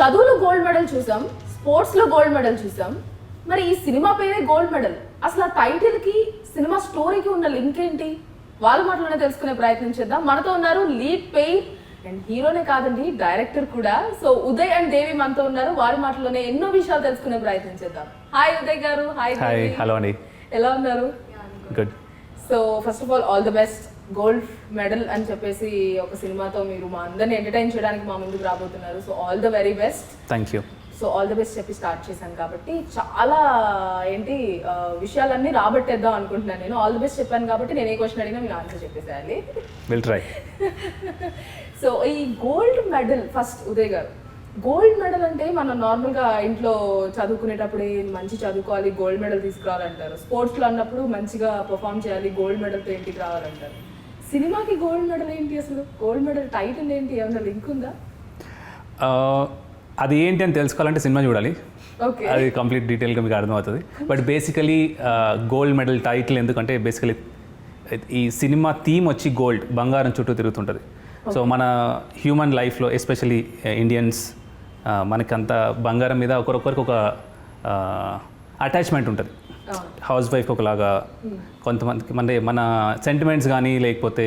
చదువులో gold medal చూసాం, sports లో గోల్డ్ మెడల్ చూసాం, మరి ఈ సినిమా పేరే గోల్డ్ మెడల్. అసలు ఆ టైటిల్ కి సినిమా స్టోరీకి ఉన్న లింక్ ఏంటి? వాళ్ళ మాటలోనే తెలుసుకునే ప్రయత్నం చేద్దాం. మనతో ఉన్నారు లీడ్ పెయిర్ అండ్ హీరోనే కాదండి, డైరెక్టర్ కూడా. సో ఉదయ్ అండ్ దేవి మనతో ఉన్నారు. వారి మాటలోనే ఎన్నో విషయాలు తెలుసుకునే ప్రయత్నం చేద్దాం. హాయ్ ఉదయ్ గారు. హాయ్. హలో అండి. ఎలా ఉన్నారు? Good. So first of all the best. Gold medal అని చెప్పేసి ఒక సినిమాతో మీరు మా అందరిని ఎంటర్టైన్ చేయడానికి మా ముందుకు రాబోతున్నారు. So all the very best. Thank you. So all the best చెప్పి స్టార్ట్ చేశాను కాబట్టి చాలా విషయాలన్నీ రాబట్టేద్దాం అనుకుంటున్నాను. నేను ఆల్ ద బెస్ట్ చెప్పాను కాబట్టి నేను ఏ క్వశ్చన్ అడిగినా మీరు ఆన్సర్ చెప్పేసేయాలి. Will try. సో ఈ gold medal first Uday garu, gold medal అంటే మనం నార్మల్గా ఇంట్లో చదువుకునేటప్పుడు మంచి చదువుకోవాలి, గోల్డ్ మెడల్ తీసుకురావాలంటారు. స్పోర్ట్స్లో అన్నప్పుడు మంచిగా పర్ఫామ్ చేయాలి, గోల్డ్ మెడల్తో ఇంటికి రావాలంటారు. సినిమాకి గోల్డ్ మెడల్ ఏంటి? అసలు గోల్డ్ మెడల్ టైటిల్ ఏంటి? ఏమైనా లింక్ ఉందా? అది ఏంటి అని తెలుసుకోవాలంటే సినిమా చూడాలి. ఓకే, అది కంప్లీట్ డీటెయిల్గా మీకు అర్థమవుతుంది. But basically gold medal title ఎందుకంటే బేసికలీ ఈ సినిమా థీమ్ వచ్చి గోల్డ్, బంగారం చుట్టూ తిరుగుతుంటుంది. సో మన హ్యూమన్ లైఫ్లో ఎస్పెషలీ ఇండియన్స్ మనకంత బంగారం మీద ఒకరొకరికి ఒక అటాచ్మెంట్ ఉంటుంది. హౌస్ వైఫ్ ఒకలాగా, కొంతమందికి మన సెంటిమెంట్స్ కానీ లేకపోతే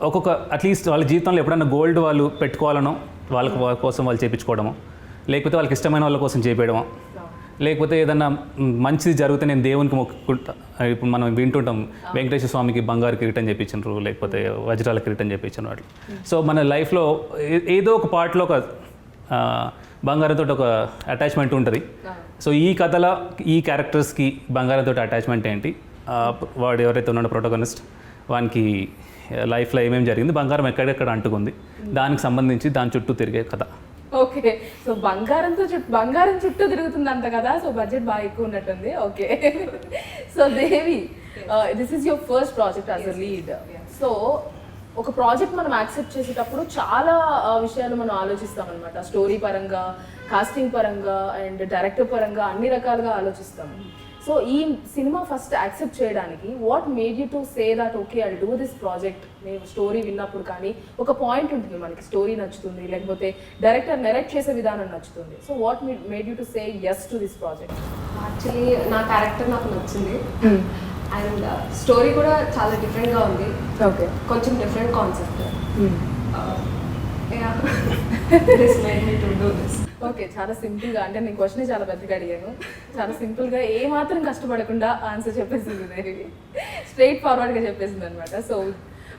ఒక్కొక్క అట్లీస్ట్ వాళ్ళ జీవితంలో ఎప్పుడైనా గోల్డ్ వాళ్ళు పెట్టుకోవాలనో వాళ్ళ కోసం వాళ్ళు చేయించుకోవడము, లేకపోతే వాళ్ళకి ఇష్టమైన వాళ్ళ కోసం చేయించడము, లేకపోతే ఏదన్నా మంచిది జరిగితే నేను దేవునికి మొక్కుకుంటా. ఇప్పుడు మనం వింటుంటాం వెంకటేశ్వర స్వామికి బంగారు కిరీటం చేయించారు, లేకపోతే వజ్రాల కిరీటం చేయించారు వాళ్ళు. సో మన లైఫ్లో ఏదో ఒక పార్ట్లో ఒక బంగారంతో ఒక అటాచ్మెంట్ ఉంటుంది. సో ఈ కథలో ఈ క్యారెక్టర్స్కి బంగారంతో అటాచ్మెంట్ ఏంటి, వాడు ఎవరైతే ఉన్నాడో ప్రోటోగనిస్ట్, వానికి లైఫ్లో ఏమేమి జరిగింది, బంగారం ఎక్కడెక్కడ అంటుకుంది, దానికి సంబంధించి దాని చుట్టూ తిరిగే కథ. ఓకే, సో బంగారం చుట్టూ తిరుగుతుంది అంత కదా. సో బడ్జెట్ బాగా ఎక్కువ ఉన్నట్టుంది. Okay, so Devi, this is your first project as a lead. So ఒక ప్రాజెక్ట్ మనం యాక్సెప్ట్ చేసేటప్పుడు చాలా విషయాలు మనం ఆలోచిస్తాం అనమాట. స్టోరీ పరంగా, కాస్టింగ్ పరంగా అండ్ డైరెక్టర్ పరంగా అన్ని రకాలుగా ఆలోచిస్తాం. సో ఈ సినిమా ఫస్ట్ యాక్సెప్ట్ చేయడానికి what made you to say that okay I do this project? నేను స్టోరీ విన్నప్పుడు కానీ ఒక పాయింట్ ఉంటుంది, మనకి స్టోరీ నచ్చుతుంది, లేకపోతే డైరెక్టర్ నెరేట్ చేసే విధానం నచ్చుతుంది. So what made you to say yes to this project? Actually నా క్యారెక్టర్ నాకు నచ్చింది అండ్ స్టోరీ కూడా చాలా డిఫరెంట్గా ఉంది. ఓకే, కొంచెం డిఫరెంట్ కాన్సెప్ట్. ఓకే, చాలా సింపుల్గా, అంటే నేను క్వశ్చన్ చాలా పెద్దగా అడిగాను. చాలా సింపుల్గా ఏ మాత్రం కష్టపడకుండా ఆన్సర్ చెప్పేసింది, స్ట్రైట్ ఫార్వర్డ్గా చెప్పేసింది అనమాట. సో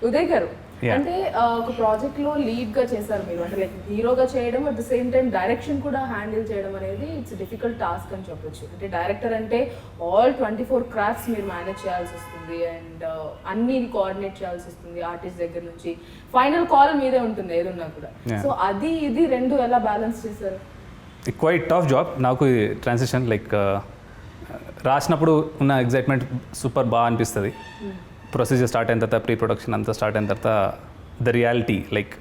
ఉదయ్ గారు, అంటే ఒక ప్రాజెక్ట్ లో లీడ్ గా చేశారు మీరు, అంటే లైక్ హీరోగా చేయడం, at the same time direction కూడా హ్యాండిల్ చేయడం అనేది ఇట్స్ డిఫికల్ట్ టాస్క్ అని చెప్పొచ్చు. అంటే డైరెక్టర్ అంటే ఆల్ 24 క్రాఫ్ట్స్ మీరు మేనేజ్ చేయాల్సి వస్తుంది అండ్ అన్ని కోఆర్డినేట్ చేయాల్సి వస్తుంది. ఆర్టిస్ట్ దగ్గర నుంచి ఫైనల్ కాల్ మీదే ఉంటుంది ఏదున్నా కూడా. సో అది ఇది రెండు ఎలా బ్యాలెన్స్ చేశారు? Quite tough job. నాకు ట్రాన్సిషన్ లైక్ రాసినప్పుడు ఉన్న ఎగ్జైట్మెంట్ సూపర్ బాగా అనిపిస్తుంది. ప్రొసీజర్ స్టార్ట్ అయిన తర్వాత, ప్రీ ప్రొడక్షన్ అంతా స్టార్ట్ అయిన తర్వాత ద రియాలిటీ లైక్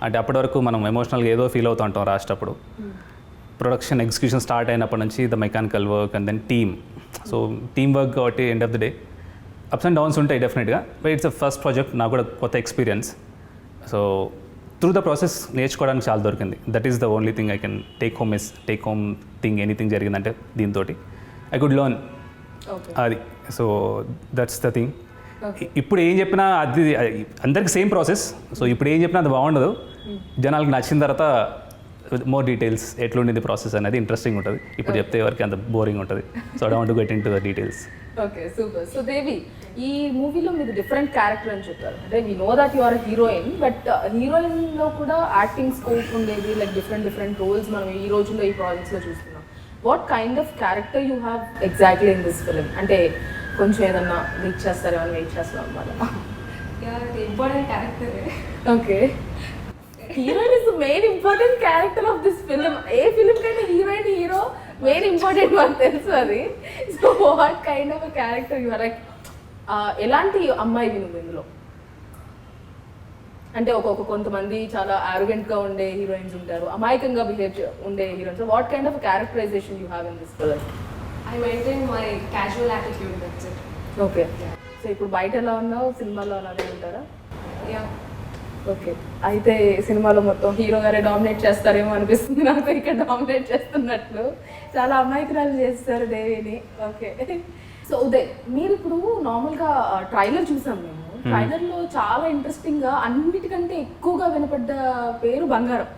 అంటే అప్పటి వరకు మనం ఎమోషనల్గా ఏదో ఫీల్ అవుతూ ఉంటాం రాసేటప్పుడు. ప్రొడక్షన్ ఎగ్జిక్యూషన్ స్టార్ట్ అయినప్పటి నుంచి the mechanical work and then team. So team work కాబట్టి end of the day ups and downs ఉంటాయి డెఫినెట్గా. But it's a first project, నాకు కూడా కొత్త experience. So through the process నేర్చుకోవడానికి చాలా దొరికింది. That is the only thing I can take home thing anything జరిగిందంటే దీంతో ఐ కుడ్ లెర్న్ అది. So that's the thing. ఇప్పుడు ఏం చెప్పినా అది అందరికి సేమ్ ప్రాసెస్. సో ఇప్పుడు ఏం చెప్పినా అది బాగుండదు. జనాలకు నచ్చిన తర్వాత మోర్ డీటెయిల్స్ ఎట్లుండింది ప్రాసెస్ అనేది ఇంట్రెస్టింగ్ ఉంటుంది. ఇప్పుడు చెప్తే ఎవరికి అంత బోరింగ్ ఉంటుంది. So I want to get into the details. Okay, super. So Devi, ఈ మూవీలో మీరు డిఫరెంట్ క్యారెక్టర్ అని చెప్పారు. అంటే we know that you are heroine, but హీరోయిన్లో కూడా యాక్టింగ్ స్కోప్ ఉండేది, లైక్ డిఫరెంట్ రోల్స్ మనం ఈ రోజుల్లో ఈ ప్రాజెక్ట్స్లో చూస్తున్నాం. What kind of character you have exactly in this film? అంటే కొంచెం ఏదన్నా వెయిట్ చేస్తారేమని వెయిట్ చేస్తాం అన్నమాట. Important character. Okay, heroine is the main important character of this film. ఏ ఫిలిం కైనా హీరోయిన్ హీరో మెయిన్ ఇంపార్టెంట్ మనకు తెలుసు అది. So what kind of character you are like? ఎలాంటి అమ్మాయి నువ్వు ఇందులో? అంటే కొంతమంది చాలా ఆరోగెంట్గా ఉండే హీరోయిన్స్ ఉంటారు, అమాయకంగా బిహేవ్ ఉండే heroines. What kind of characterization you have in this film? I maintain my casual attitude, that's it. Okay, so ఇప్పుడు బయట ఎలా ఉన్నావు, సినిమాలో అలానే ఉంటారా? Yeah. ఓకే, అయితే సినిమాలో మొత్తం హీరో గారే డామినేట్ చేస్తారేమో అనిపిస్తుంది నాకు, ఇక్కడ డామినేట్ చేస్తున్నట్లు. చాలా అమాయకురాలు చేస్తారు దేవిని. ఓకే, సో ఉదయ్, మీరు ఇప్పుడు నార్మల్గా ట్రైలర్ చూసాం మేము. ట్రైలర్లో చాలా ఇంట్రెస్టింగ్గా అన్నిటికంటే ఎక్కువగా వినపడ్డ పేరు బంగారం.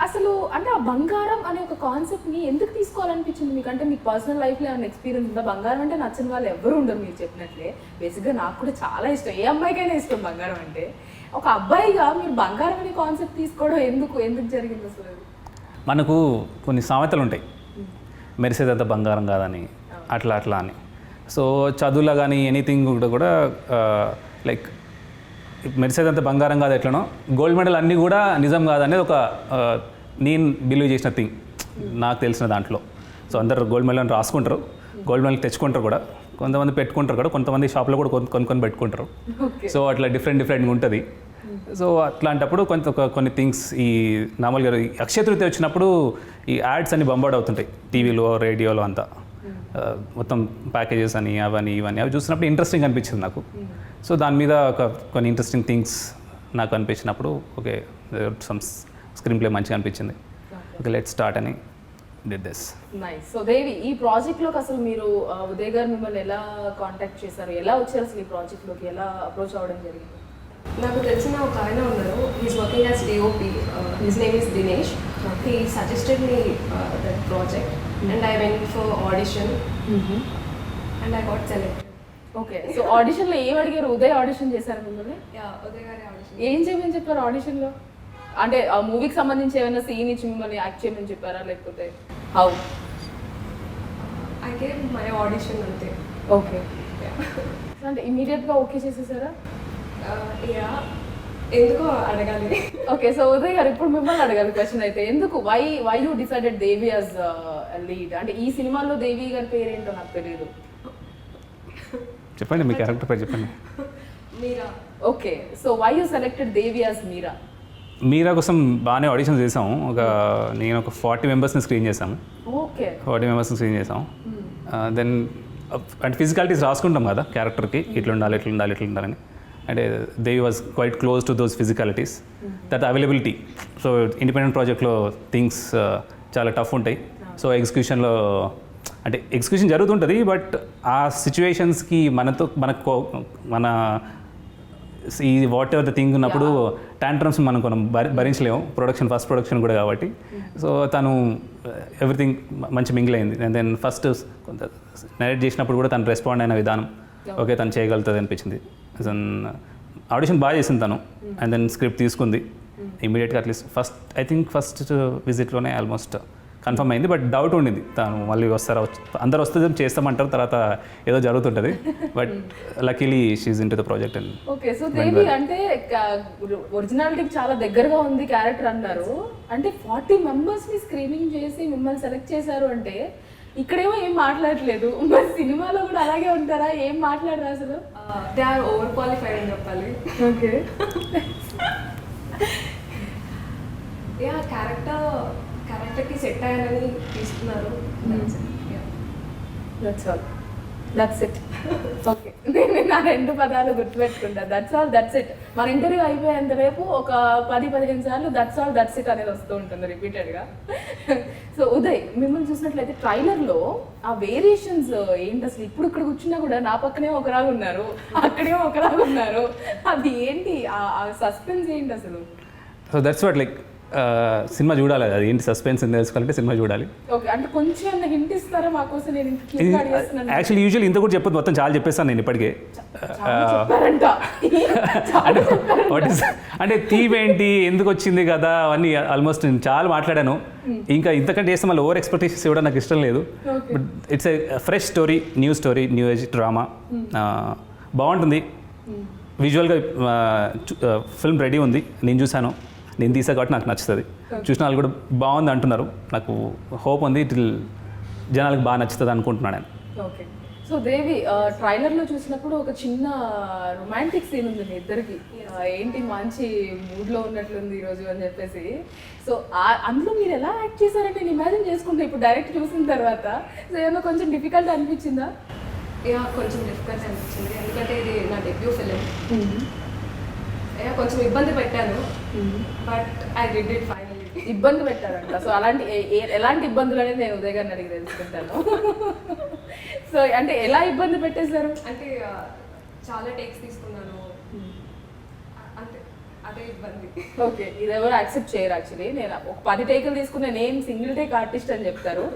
అసలు అంటే ఆ బంగారం అనే ఒక కాన్సెప్ట్ని ఎందుకు తీసుకోవాలనిపించింది మీకు? అంటే మీకు పర్సనల్ లైఫ్లో ఏమైనా ఎక్స్పీరియన్స్ ఉందా? బంగారం అంటే నచ్చని వాళ్ళు ఎవరు ఉండరు మీరు చెప్పినట్లే. బేసిక్గా నాకు కూడా చాలా ఇష్టం, ఏ అమ్మాయికైనా ఇష్టం బంగారం అంటే. ఒక అబ్బాయిగా మీరు బంగారం అనే కాన్సెప్ట్ తీసుకోవడం ఎందుకు జరిగింది అసలు? మనకు కొన్ని సామెతలు ఉంటాయి, మెరిసేదంతా బంగారం కాదని, అట్లా అని. సో చదువులో కానీ ఎనీథింగ్ కూడా లైక్ మెరిసేదంతా బంగారం కాదు ఎట్లనో, గోల్డ్ మెడల్ అన్నీ కూడా నిజం కాదనేది ఒక నేను బిలీవ్ చేసిన థింగ్ నాకు తెలిసిన దాంట్లో. సో అందరు గోల్డ్ మెడల్ అని రాసుకుంటారు, గోల్డ్ మెడల్ తెచ్చుకుంటారు కూడా, కొంతమంది పెట్టుకుంటారు కూడా, కొంతమంది షాప్లో కూడా కొనుక్కొని పెట్టుకుంటారు. సో అట్లా డిఫరెంట్గా ఉంటుంది. సో అట్లాంటప్పుడు కొన్ని థింగ్స్ ఈ నార్మల్గా అక్షయ తృతీయ వచ్చినప్పుడు ఈ యాడ్స్ అన్ని బంబార్డ్ అవుతుంటాయి టీవీలో రేడియోలో అంతా, మొత్తం ప్యాకేజెస్ అని అవన్నీ ఇవన్నీ అవి చూసినప్పుడు ఇంట్రెస్టింగ్ అనిపించింది నాకు. సో దాని మీద కొన్ని ఇంట్రెస్టింగ్ థింగ్స్ నాకు అనిపించినప్పుడు ఓకే సమ్ స్క్రీన్ ప్లే మంచిగా అనిపించింది, ఓకే లెట్స్ స్టార్ట్ అని did this. Nice. So Devi, ఈ ప్రాజెక్ట్లోకి అసలు మీరు ఉదయ్ గారు మిమ్మల్ని ఎలా కాంటాక్ట్ చేశారు, ఎలా వచ్చారు అసలు ఈ ప్రాజెక్ట్లోకి, ఎలా అప్రోచ్ అవ్వడం జరిగింది? నాకు తెలిసిన ఒక ఆయన ఉన్నారు, is working as DOP, his name is Dinesh. He suggested me that project and I went for audition and I got selected. Okay, so ఆడిషన్లో ఏం అడిగారు? ఉదయ్ ఆడిషన్ చేశారు మిమ్మల్ని? ఉదయ్ గారి ఆడిషన్. ఏం చేయమని చెప్పారు ఆడిషన్లో? అంటే ఆ మూవీకి సంబంధించి ఏమైనా సీన్ ఇచ్చి మిమ్మల్ని యాక్ట్ చేయమని చెప్పారా, లేకపోతే how? I gave my audition అంతే. ఓకే, అంటే ఇమీడియట్గా ఓకే చేసేసారా? ఎందుకో అడగాలి. ఓకే, సో ఉదయ్ గారు ఇప్పుడు మిమ్మల్ని అడగాలి క్వశ్చన్ అయితే, ఎందుకు why you decided Devi as lead? అంటే ఈ సినిమాలో దేవి గారి పేరు ఏంటో నాకు తెలియదు. చెప్పండి, మీ క్యారెక్టర్ పేరు చెప్పండి. Meera. Okay, so why you selected Devi as Meera? Meera కోసం బాగానే ఆడిషన్ చేసాము. నేను ఒక 40 మెంబర్స్ని స్క్రీన్ చేసాము. ఓకే, 40 మెంబర్స్ని స్క్రీన్ చేసాము. దెన్ అంటే ఫిజికాలిటీస్ రాసుకుంటాం కదా క్యారెక్టర్కి, ఇట్లా ఉండాలని. అంటే Devi was quite close to those physicalities, that availability. So independent ప్రాజెక్ట్లో థింగ్స్ చాలా టఫ్ ఉంటాయి. సో ఎగ్జిక్యూషన్లో అంటే ఎగ్జిక్యూషన్ జరుగుతుంటుంది, బట్ ఆ సిచ్యువేషన్స్కి మన ఈ వాట్ ఎవర్ ద థింగ్ ఉన్నప్పుడు టాంట్రమ్స్ మనం భరించలేము, ఫస్ట్ ప్రొడక్షన్ కూడా కాబట్టి. సో తను ఎవ్రీథింగ్ మంచి మింగిల్ అయింది. అండ్ దెన్ ఫస్ట్ కొంత నరేట్ చేసినప్పుడు కూడా తను రెస్పాండ్ అయిన విధానం ఓకే తను చేయగలుగుతుంది అనిపించింది. ఆడిషన్ బాగా చేసింది తను. అండ్ దెన్ స్క్రిప్ట్ తీసుకుంది ఇమీడియట్గా. అట్లీస్ట్ ఫస్ట్ విజిట్లోనే ఆల్మోస్ట్ కన్ఫర్మ్ అయింది. బట్ డౌట్ ఉండింది, తను మళ్ళీ వస్తారా, అందరు వస్తే చేస్తామంటారు, తర్వాత ఏదో జరుగుతుంటుంది. But luckily she into the project. And okay, so Devi అంటే ఒరిజినాలిటీకి చాలా దగ్గరగా ఉంది క్యారెక్టర్ అన్నారు. అంటే 40 మెంబర్స్ని స్క్రీనింగ్ చేసి మిమ్మల్ని సెలెక్ట్ చేశారు అంటే ఇక్కడేమో ఏం మాట్లాడలేదు, మరి సినిమాలో కూడా అలాగే ఉంటారా? ఏం మాట్లాడరా అసలు? దే ఆర్ ఓవర్ క్వాలిఫైడ్ అని చెప్పాలి. ఓకే, యా క్యారెక్టర్కి సెట్ అయ్యానని తీసుకున్నారు. That's it. ఓకే, నేను నా 2 పదాలు గుర్తుపెట్టుకుంటా. That's it. మన ఇంటర్వ్యూ అయిపోయేంత రేపు ఒక 10-15 సార్లు దట్స్ ఇట్ అనేది వస్తూ ఉంటుంది రిపీటెడ్గా. సో ఉదయ్, మిమ్మల్ని చూసినట్లయితే ట్రైలర్లో ఆ వేరియేషన్స్ ఏంటి అసలు? ఇప్పుడు ఇక్కడ కూర్చున్నా కూడా నా పక్కనే ఒకలాగా ఉన్నారు, అక్కడేమో ఒకలాగా ఉన్నారు. అది ఏంటి ఆ సస్పెన్స్ ఏంటి అసలు? So that's what like cinema చూడాలి, అది ఏంటి సస్పెన్స్ అని తెలుసుకోవాలంటే సినిమా చూడాలి. ఓకే, అంటే కొంచెం హింట్ ఇస్తారా మాకోసం? నేను యాక్చువల్లీ యూజువల్ ఇంత కూడా చెప్పదు, మొత్తం చాలా చెప్పేస్తాను నేను ఇప్పటికే. అంటే థీమ్ ఏంటి, ఎందుకు వచ్చింది కదా అవన్నీ ఆల్మోస్ట్ నేను చాలా మాట్లాడాను. ఇంకా ఇంతకంటే చేస్తే మళ్ళీ ఓవర్ ఎక్స్పెక్టేషన్స్ ఇవ్వడం నాకు ఇష్టం లేదు. But it's a fresh story, new age drama. బాగుంటుంది విజువల్గా. ఫిల్మ్ రెడీ ఉంది, నేను చూశాను, నేను తీసా కాబట్టి నాకు నచ్చుతుంది. చూసిన వాళ్ళు కూడా బాగుంది అంటున్నారు. నాకు హోప్ ఉంది జనాలకు బాగా నచ్చుతుంది అనుకుంటున్నాను నేను. ఓకే, సో దేవి, ట్రైలర్లో చూసినప్పుడు ఒక చిన్న రొమాంటిక్ సీన్ ఉంది మీ ఇద్దరికి. ఏంటి మంచి మూడ్లో ఉన్నట్లుంది ఈరోజు అని చెప్పేసి. సో అందులో మీరు ఎలా యాక్ట్ చేశారంటే నేను ఇమాజిన్ చేసుకుంటే ఇప్పుడు డైరెక్ట్ చూసిన తర్వాత. సో ఏమో కొంచెం డిఫికల్ట్ అనిపించిందా? యా, కొంచెం డిఫికల్ట్ అనిపించింది, ఎందుకంటే ఇది నా డెబ్యూ ఫిలిం. కొంచెం ఇబ్బంది పెట్టాను, but I did it finally. ఇబ్బంది పెట్టారంట. సో అలాంటి ఎలాంటి ఇబ్బందులు అనేది నేను ఉదయ్ గారిని అడిగి తెలుసుకుంటాను. సో అంటే ఎలా ఇబ్బంది పెట్టేశారు? అంటే చాలా టేక్స్ తీసుకున్నాను, అంతే, అదే ఇబ్బంది. ఓకే, ఇది ఎవరు యాక్సెప్ట్ చేయరు యాక్చువల్లీ. నేను ఒక 10 టేకులు తీసుకున్న నేను సింగిల్ టేక్ ఆర్టిస్ట్ అని చెప్తారు.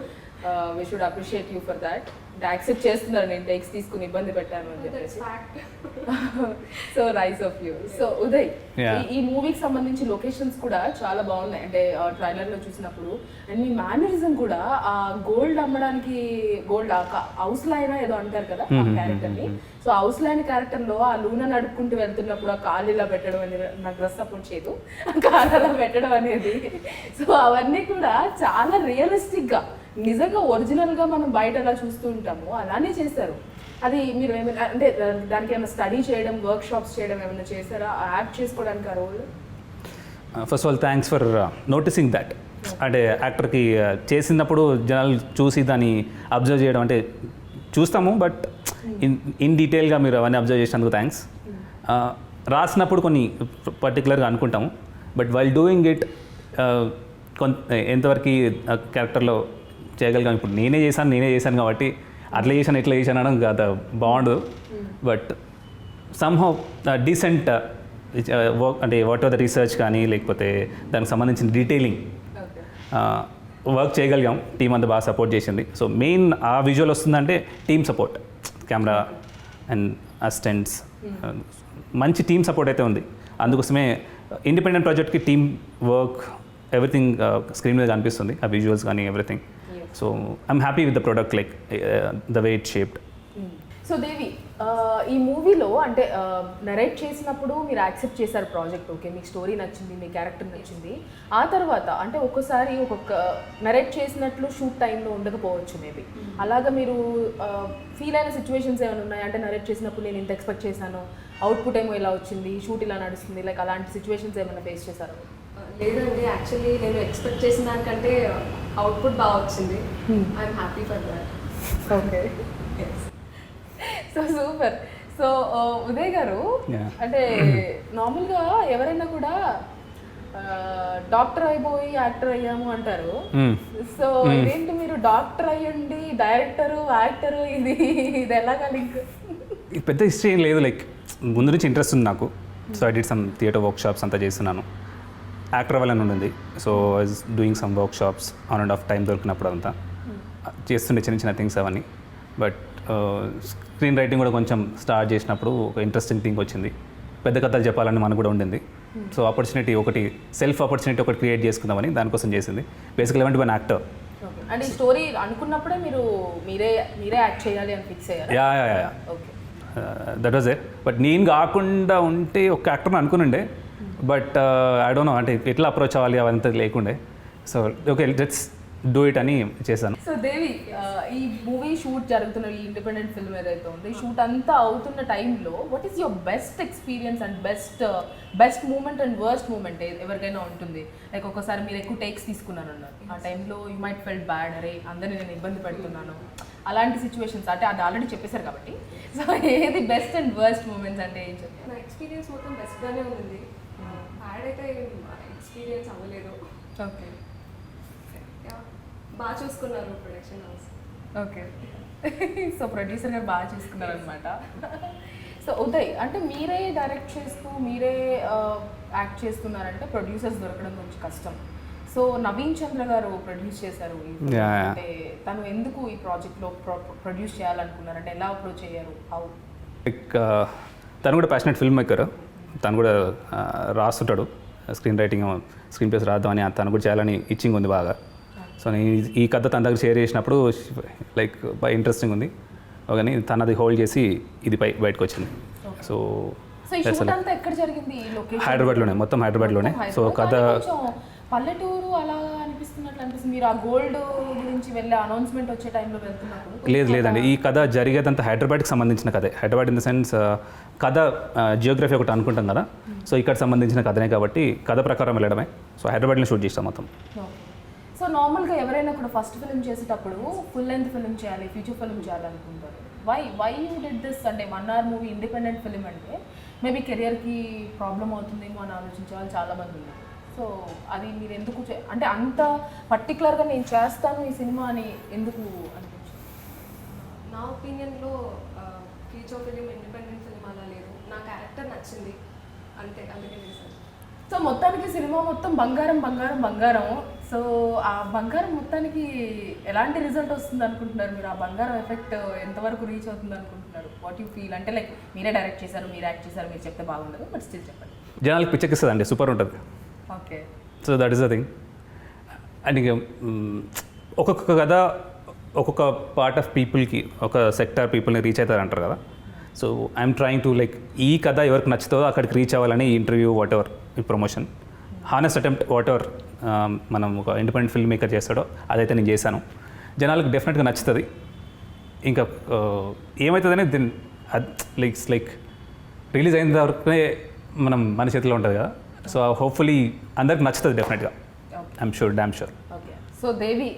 We should appreciate you for that. Accept చేస్తున్నారు నేను టేక్స్ తీసుకుని ఇబ్బంది పెట్టాను అని చెప్పేసి. So nice of you. So Uday, ఈ మూవీకి సంబంధించి లొకేషన్స్ కూడా చాలా బాగున్నాయి. అంటే ట్రైలర్ లో చూసినప్పుడు అండ్ మీ మేనరిజం కూడా ఆ గోల్డ్ అమ్మడానికి, గోల్డ్ హౌస్ లైన్ ఏదో అంటారు కదా క్యారెక్టర్ ని. సో హౌస్ లైన్ క్యారెక్టర్ లో ఆ లూన నడుపుకుంటూ వెళ్తున్నప్పుడు ఆ కాలు ఇలా పెట్టడం అనేది నాకు డ్రెస్ సపోర్ట్ చేయదు, కాలు అలా పెట్టడం అనేది. సో అవన్నీ కూడా చాలా రియలిస్టిక్ గా, నిజంగా ఒరిజినల్ గా మనం బయట ఎలా చూస్తూ ఉంటాము అలానే చేశారు. అది మీరు ఏమైనా అంటే దానికి ఏమైనా స్టడీ చేయడం, వర్క్ షాప్స్ చేయడం ఏమైనా చేశారా యాక్ట్ చేసుకోవడానికి ఆ role? First of all thanks for noticing that. అంటే యాక్టర్కి చేసినప్పుడు జనాలు చూసి దాన్ని అబ్జర్వ్ చేయడం, అంటే చూస్తాము బట్ ఇన్ డీటెయిల్గా మీరు అవన్నీ అబ్జర్వ్ చేసినందుకు థ్యాంక్స్. రాసినప్పుడు కొన్ని పర్టికులర్గా అనుకుంటాము, బట్ వైల్ డూయింగ్ ఇట్ ఎంతవరకు క్యారెక్టర్లో చేయగలిగాం. ఇప్పుడు నేనే చేశాను కాబట్టి అట్లా చేశాను ఇట్లా చేశాను అనడం కాదు, బాగుండదు. బట్ సమ్హౌ డీసెంట్ వర్క్, అంటే వాట్ ఆర్ ద రీసెర్చ్ కానీ లేకపోతే దానికి సంబంధించిన డీటెయిలింగ్ వర్క్ చేయగలిగాం. టీం అంతా బాగా సపోర్ట్ చేసింది. సో మెయిన్ ఆ విజువల్ వస్తుందంటే team support, camera and assistants, మంచి టీమ్ సపోర్ట్ అయితే ఉంది. అందుకోసమే ఇండిపెండెంట్ ప్రాజెక్ట్కి టీమ్ వర్క్ ఎవ్రీథింగ్ స్క్రీన్ మీద కనిపిస్తుంది, ఆ విజువల్స్ కానీ everything. So I'm happy with the product, like the way it shaped. So Devi, ఈ మూవీలో అంటే నరేట్ చేసినప్పుడు మీరు యాక్సెప్ట్ చేశారు ప్రాజెక్ట్, ఓకే, మీకు స్టోరీ నచ్చింది, మీ క్యారెక్టర్ నచ్చింది. ఆ తర్వాత అంటే ఒక్కొక్కసారి ఒక్కొక్క నరేట్ చేసినట్లు షూట్ టైంలో ఉండకపోవచ్చు మేబీ. అలాగా మీరు ఫీల్ అయిన సిచ్యువేషన్స్ ఏమైనా ఉన్నాయి? అంటే నరేట్ చేసినప్పుడు నేను ఇంత ఎక్స్పెక్ట్ చేశాను, అవుట్పుట్ ఏమో ఇలా వచ్చింది, షూట్ ఇలా నడుస్తుంది, లైక్ అలాంటి సిచ్యువేషన్స్ ఏమైనా ఫేస్ చేశారు? లేదండి, యాక్చువల్లీ నేను ఎక్స్పెక్ట్ చేసిన దానికంటే అవుట్పుట్ బాగా వచ్చింది. I'm happy for that. Okay, so super. So Uday గారు, అంటే నార్మల్గా ఎవరైనా కూడా డాక్టర్ అయిపోయి యాక్టర్ అయ్యాము అంటారు. సో ఇదేంటి మీరు డాక్టర్ అయ్యండి డైరెక్టరు యాక్టరు, ఇది ఎలాగా లింక్? పెద్ద హిస్టరీ ఏం లేదు, లైక్ ముందు నుంచి ఇంట్రెస్ట్ ఉంది నాకు. So I did some theatre work shops అంతా చేస్తున్నాను. యాక్టర్ అవ్వాలని ఉండింది. So I was doing some work shops on and of time దొరికినప్పుడు అంతా చేస్తుండే చిన్న చిన్న థింగ్స్ అవన్నీ. బట్ స్క్రీన్ రైటింగ్ కూడా కొంచెం స్టార్ట్ చేసినప్పుడు ఒక ఇంట్రెస్టింగ్ థింగ్ వచ్చింది. పెద్ద కథలు చెప్పాలని మనకు కూడా ఉండింది. సో ఆపర్చునిటీ ఒకటి, సెల్ఫ్ ఆపర్చునిటీ ఒకటి క్రియేట్ చేసుకుందామని దానికోసం చేసింది. బేసికల్ ఎవెంట్ వన్ యాక్టర్. అంటే ఈ స్టోరీ అనుకున్నప్పుడే మీరే యాక్ట్ చేయాలి అని ఫిక్స్ అయ్యారు? Yeah, that was it. But నేను కాకుండా ఉంటే ఒక యాక్టర్ని అనుకునుండే, బట్ ఐ డోంట్ నో అంటే ఎట్లా అప్రోచ్ అవ్వాలి అవంతా లేకుండే. So okay, let's do it అని చేశాను. సో దేవి, ఈ మూవీ షూట్ జరుగుతున్న ఈ ఇండిపెండెంట్ ఫిల్మ్ ఏదైతే ఉందో, ఈ షూట్ అంతా అవుతున్న టైంలో what is your best experience and best moment and worst moment ఎవరికైనా ఉంటుంది? లైక్ ఒకసారి మీరు ఎక్కువ టేక్స్ తీసుకున్నాను అన్నారు, ఆ టైంలో యూ మైట్ ఫెల్ట్ బ్యాడ్, అరే అందరినీ నేను ఇబ్బంది పెడుతున్నాను, అలాంటి సిచ్యువేషన్స్. అంటే అది ఆల్రెడీ చెప్పేశారు కాబట్టి, సో ఏది బెస్ట్ అండ్ వర్స్ట్ మూమెంట్స్ అంటే ఏం చెప్తారు? నా ఎక్స్పీరియన్స్ మొత్తం బెస్ట్గానే ఉంది, బ్యాడ్ అయితే ఎక్స్పీరియన్స్ అవ్వలేదు. ఓకే, బాగా చూసుకున్నారు production house. Okay, so producer గారు బాగా చూసుకున్నారు అనమాట. సో ఉదయ్, అంటే మీరే డైరెక్ట్ చేస్తూ మీరే యాక్ట్ చేస్తున్నారంటే ప్రొడ్యూసర్స్ దొరకడం కొంచెం కష్టం. సో నవీన్ చంద్ర గారు ప్రొడ్యూస్ చేశారు. అంటే తను ఎందుకు ఈ ప్రాజెక్ట్లో ప్రొడ్యూస్ చేయాలనుకున్నారు? అంటే ఎలా అప్రోచ్ అయ్యారు? హౌ? లైక్ తను కూడా ప్యాషనెట్ ఫిల్మ్ మేకర్, తను కూడా రాస్తుంటాడు, స్క్రీన్ రైటింగ్ స్క్రీన్ ప్లేస్ రాద్దామని తను కూడా చేయాలని ఇచ్చింగ్ ఉంది బాగా. సో నేను ఈ కథ తన దగ్గర షేర్ చేసినప్పుడు లైక్ బాగా ఇంట్రెస్టింగ్ ఉంది, కానీ తను అది హోల్డ్ చేసి ఇది బయటకు వచ్చింది. సో ఎక్కడ జరిగింది? హైదరాబాద్లోనే, మొత్తం హైదరాబాద్లోనే. సో కథ పల్లెటూరు అలా అనిపిస్తున్నట్లు మీరు ఆ గోల్డ్ గురించి వెళ్ళే అనౌన్స్మెంట్ వచ్చే టైంలో వెళ్తున్నప్పుడు? లేదండి, ఈ కథ జరిగేదంతా హైదరాబాద్కి సంబంధించిన కథే. హైదరాబాద్ ఇన్ ద సెన్స్ కథ జియోగ్రఫీ ఒకటి అనుకుంటాం కదా, సో ఇక్కడ సంబంధించిన కథనే కాబట్టి కథ ప్రకారం వెళ్ళడమే. సో హైదరాబాద్లో షూట్ చేస్తాం మొత్తం. సో నార్మల్గా ఎవరైనా కూడా ఫస్ట్ ఫిల్మ్ చేసేటప్పుడు ఫుల్ లెంత్ ఫిల్మ్ చేయాలి, ఫీచర్ ఫిల్మ్ చేయాలనుకుంటారు. Why you did this? అంటే 1 hour మూవీ ఇండిపెండెంట్ ఫిల్మ్ అంటే మేబీ కెరియర్కి ప్రాబ్లం అవుతుందేమో అని ఆలోచించే వాళ్ళు చాలామంది ఉన్నారు. సో అది మీరు ఎందుకు అంటే అంత పర్టికులర్గా నేను చేస్తాను ఈ సినిమా అని ఎందుకు అనిపించింది? నా ఒపీనియన్లో ఫీచర్ ఫిలిం, ఇండిపెండెంట్ ఫిలిం అలా లేదు. నా క్యారెక్టర్ నచ్చింది అంతే, అందుకే చేశాను. సో మొత్తానికి సినిమా మొత్తం బంగారం బంగారం బంగారం. సో ఆ బంగారం మొత్తానికి ఎలాంటి రిజల్ట్ వస్తుంది అనుకుంటున్నారు మీరు? ఆ బంగారం ఎఫెక్ట్ ఎంతవరకు రీచ్ అవుతుంది అనుకుంటున్నారు? What you feel? అంటే లైక్ మీరే డైరెక్ట్ చేశారు, మీరు యాక్ట్ చేశారు, మీరు చెప్తే బాగుండదు, బట్ స్టిల్ చెప్పండి. జనాలకు పిచ్చెక్కిస్తుందండి, సూపర్ ఉంటుంది. Okay. So that is the thing. And ఇక ఒక్కొక్క కథ ఒక్కొక్క పార్ట్ ఆఫ్ పీపుల్కి, ఒక సెక్టార్ పీపుల్ని రీచ్ అవుతారంటారు కదా. So I'm trying to like ఈ కథ ఎవరికి నచ్చుతుందో అక్కడికి రీచ్ అవ్వాలని ఈ ఇంటర్వ్యూ, వాట్ ఎవర్ ఈ promotion, honest attempt what ever మనం ఒక ఇండిపెండెంట్ ఫిల్మ్ మేకర్ చేస్తాడో అదైతే నేను చేశాను. జనాలకు డెఫినెట్గా నచ్చుతుంది. ఇంకా ఏమవుతుందని దీని లైక్ రిలీజ్ అయిన వరకే మన చేతిలో ఉంటుంది కదా. సో హోప్ఫుల్లీ అందరికి నచ్చుతుంది డెఫినెట్గా. I'm sure, damn sure. Okay. So Devi,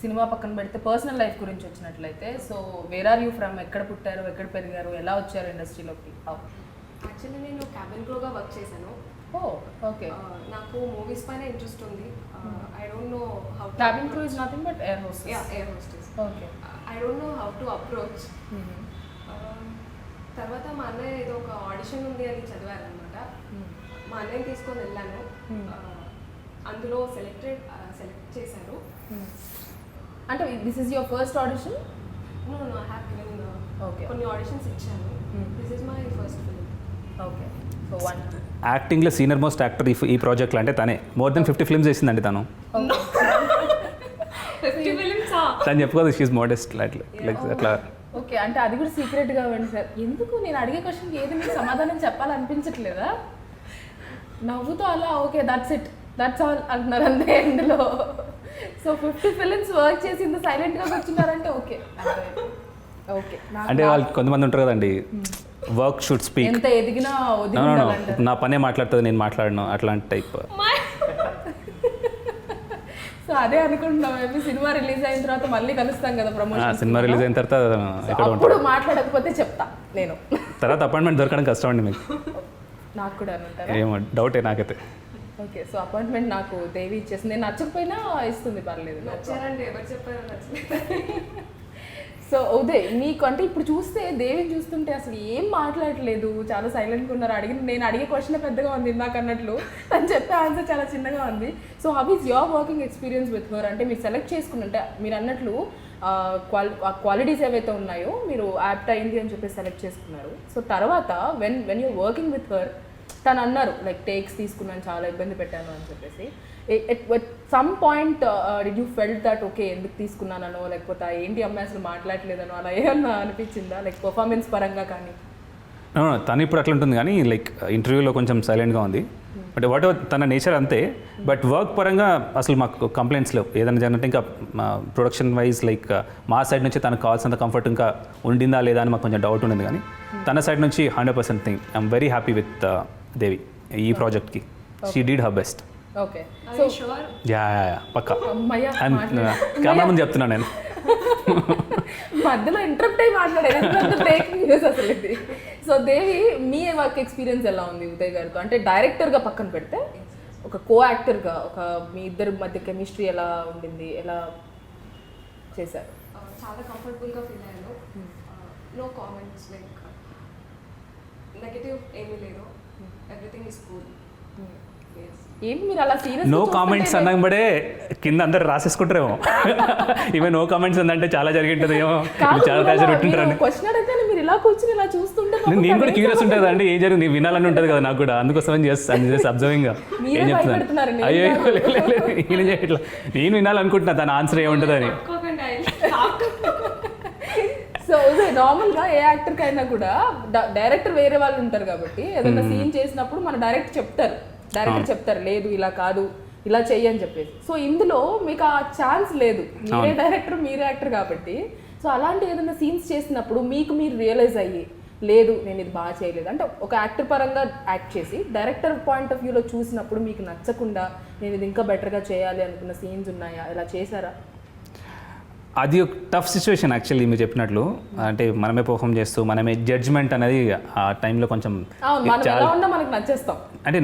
సినిమా పక్కన పెడితే పర్సనల్ లైఫ్ గురించి వచ్చినట్లయితే, so where are you from? ఎక్కడ పుట్టారు, ఎక్కడ పెరిగారు, ఎలా వచ్చారు ఇండస్ట్రీలోకి? యాక్చువల్లీ నేను క్యాబిన్ క్రూగా వర్క్ చేశాను. ఓ ఓకే. నాకు మూవీస్ పైన ఇంట్రెస్ట్ ఉంది. I don't know how. Cabin crew is nothing but air hostess. Yeah, air hostess. Okay. I don't know how to approach. తర్వాత మా అన్నయ్య ఏదో ఒక ఆడిషన్ ఉంది అని చదివారనమాట. మా అన్నయ్యని తీసుకొని వెళ్ళాను. అందులో సెలెక్ట్ చేశారు. అంటే this is your first audition? No I have given okay. కొన్ని ఆడిషన్స్ ఇచ్చాను. This is my first film. Okay. So one యాక్టింగ్లో సీనియర్ మోస్ట్ యాక్టర్ ఈ ప్రాజెక్ట్లో అంటే తనే. మోర్ దెన్ 50 ఫిల్మ్స్ చేసిందండి తను. 50 ఫిల్మ్స్. తను చెప్పుకోదు, షీఈ్ మోడెస్ట్ లైక్ అట్లా. ఓకే. అంటే అది కూడా సీక్రెట్గా ఇవ్వండి సార్. ఎందుకు నేను అడిగే క్వశ్చన్కి ఏది మీకు సమాధానం చెప్పాలనిపించట్లేదా? నవ్వుతో అలా okay that's it, that's all అంటున్నారు అంతే ఎండ్లో. సో 50 ఫిలిమ్స్ వర్క్ చేసి ఇంత సైలెంట్గా కూర్చున్నారంటే ఓకే. ఓకే. అంటే వాళ్ళు కొంతమంది ఉంటారు కదండి, వర్క్ షుడ్ స్పీక్. ఎంత ఎదిగినా ఒదిగి నా పనే మాట్లాడుతుంది, నేను మాట్లాడను, అట్లాంటి టైప్. సో అదే అనుకుంటున్నాం. మేబీ సినిమా రిలీజ్ అయిన తర్వాత మళ్ళీ కలుస్తాం కదా ప్రమోషన్. సినిమా రిలీజ్ అయిన తర్వాత ఎక్కడ అప్పుడు మాట్లాడకపోతే చెప్తా నేను. తర్వాత అపాయింట్మెంట్ దొరకడం కష్టం అండి మీకు. నాకు కూడా అనుంటారా? ఏమో డౌటే నాకైతే. ఓకే. సో అపాయింట్మెంట్ నాకు దేవి ఇచ్చేసి, నేను నచ్చకపోయినా ఇస్తుంది, పర్లేదు. నచ్చారండి, ఎవరు చెప్పారో నచ్చలేదు. సో ఉదయ్, నీకు అంటే ఇప్పుడు చూస్తే దేవిని చూస్తుంటే అసలు ఏం మాట్లాడలేదు, చాలా సైలెంట్గా ఉన్నారు. నేను అడిగే క్వశ్చన్ పెద్దగా ఉంది ఇందాక అన్నట్లు, తను చెప్పే ఆన్సర్ చాలా చిన్నగా ఉంది. So how is your working experience with her? అంటే మీరు సెలెక్ట్ చేసుకున్నట్టే మీరు అన్నట్లు క్వాలిటీస్ ఏవైతే ఉన్నాయో మీరు యాప్ట్ అయింది అని చెప్పి సెలెక్ట్ చేసుకున్నారు. సో తర్వాత when you're working with her, తను అన్నారు లైక్ టేక్స్ తీసుకున్నాను, చాలా ఇబ్బంది పెట్టాను అని చెప్పేసి. At some point did you felt that okay ఎందుకు తీసుకున్నానో, లేకపోతే ఏంటి అమ్మాయి అసలు మాట్లాడలేదనో అలా ఏమన్నా అనిపించిందా, లైక్ పర్ఫార్మెన్స్ పరంగా కానీ? తను ఇప్పుడు అట్లా ఉంటుంది కానీ లైక్ ఇంటర్వ్యూలో కొంచెం సైలెంట్గా ఉంది. బట్ వాట్ ఎవర్ తన నేచర్ అంతే. బట్ వర్క్ పరంగా అసలు మాకు కంప్లైంట్స్ లేవు. ఏదైనా జరిగినట్టు ఇంకా ప్రొడక్షన్ వైజ్ లైక్ మా సైడ్ నుంచి తనకు కావాల్సినంత కంఫర్ట్ ఇంకా ఉండిందా లేదా అని మాకు కొంచెం డౌట్ ఉండింది. కానీ తన సైడ్ నుంచి 100% thing I'm very happy with Devi ఈ ప్రాజెక్ట్కి. She did her best. Okay. So sure. Yeah పక్కా. అమ్మయ్య, కెమెరా ముందు చెప్తున్నాను నేను. మధ్యలో ఇంటరప్ట్ అయ్యి మాట్లాడేది బ్రేకింగ్ న్యూస్ అసలు ఇది. సో దేవి, మీ వర్క్ ఎక్స్పీరియన్స్ ఎలా ఉంది ఉదయ్ గారితో? అంటే డైరెక్టర్గా పక్కన పెడితే ఒక కో యాక్టర్గా ఒక మీ ఇద్దరి మధ్య కెమిస్ట్రీ ఎలా ఉండింది, ఎలా చేశారు? చాలా కంఫర్టబుల్గా ఫీల్ అయ్యాను. నో కామెంట్స్, లైక్ నెగటివ్ ఏమీ లేదు. Everything is cool. ఏంటి మీరు అలా సీరియస్? నో కామెంట్స్ అన్నబడే కింద అందరు రాసేసుకుంటారేమో. ఇవే నో కామెంట్స్ ఉందంటే చాలా జరిగింటుంది ఏమో, చాలా ప్రెషర్ పెట్టింటారండి. క్వశ్చన్ అడిగితే మీరు ఇలా కూర్చుని ఇలా చూస్తుంటే నేను కూడా క్యూరియస్ ఉంటుంది అండి, ఏం జరిగింది వినాలని ఉంటుంది కదా నాకు కూడా. అందుకోసం జస్ట్ అబ్జర్వింగ్ ఏం చెప్తున్నాను. అయ్యో ఈయన చేయట్లా, నేను వినాలనుకుంటున్నా తన ఆన్సర్ ఏముంటుందని. సో నార్మల్గా ఏ యాక్టర్కి అయినా కూడా డైరెక్టర్ వేరే వాళ్ళు ఉంటారు కాబట్టి ఏదైనా సీన్ చేసినప్పుడు మన డైరెక్టర్ చెప్తారు లేదు ఇలా కాదు ఇలా చెయ్యి అని చెప్పేసి. సో ఇందులో మీకు ఆ ఛాన్స్ లేదు, మీరే డైరెక్టర్ మీరే యాక్టర్ కాబట్టి. సో అలాంటి ఏదైనా సీన్స్ చేసినప్పుడు మీరు రియలైజ్ అయ్యి లేదు నేను ఇది బాగా చేయలేదు అంటే ఒక యాక్టర్ పరంగా యాక్ట్ చేసి డైరెక్టర్ పాయింట్ ఆఫ్ వ్యూలో చూసినప్పుడు మీకు నచ్చకుండా నేను ఇది ఇంకా బెటర్గా చేయాలి అనుకున్న సీన్స్ ఉన్నాయా? ఇలా చేశారా? అది ఒక టఫ్ సిచ్యువేషన్ యాక్చువల్లీ మీరు చెప్పినట్లు. అంటే మనమే పర్ఫామ్ చేస్తూ మనమే జడ్జ్మెంట్ అనేది ఆ టైంలో కొంచెం అవును, మనం ఎలా ఉన్నా మనకు నచ్చేస్తాం. అంటే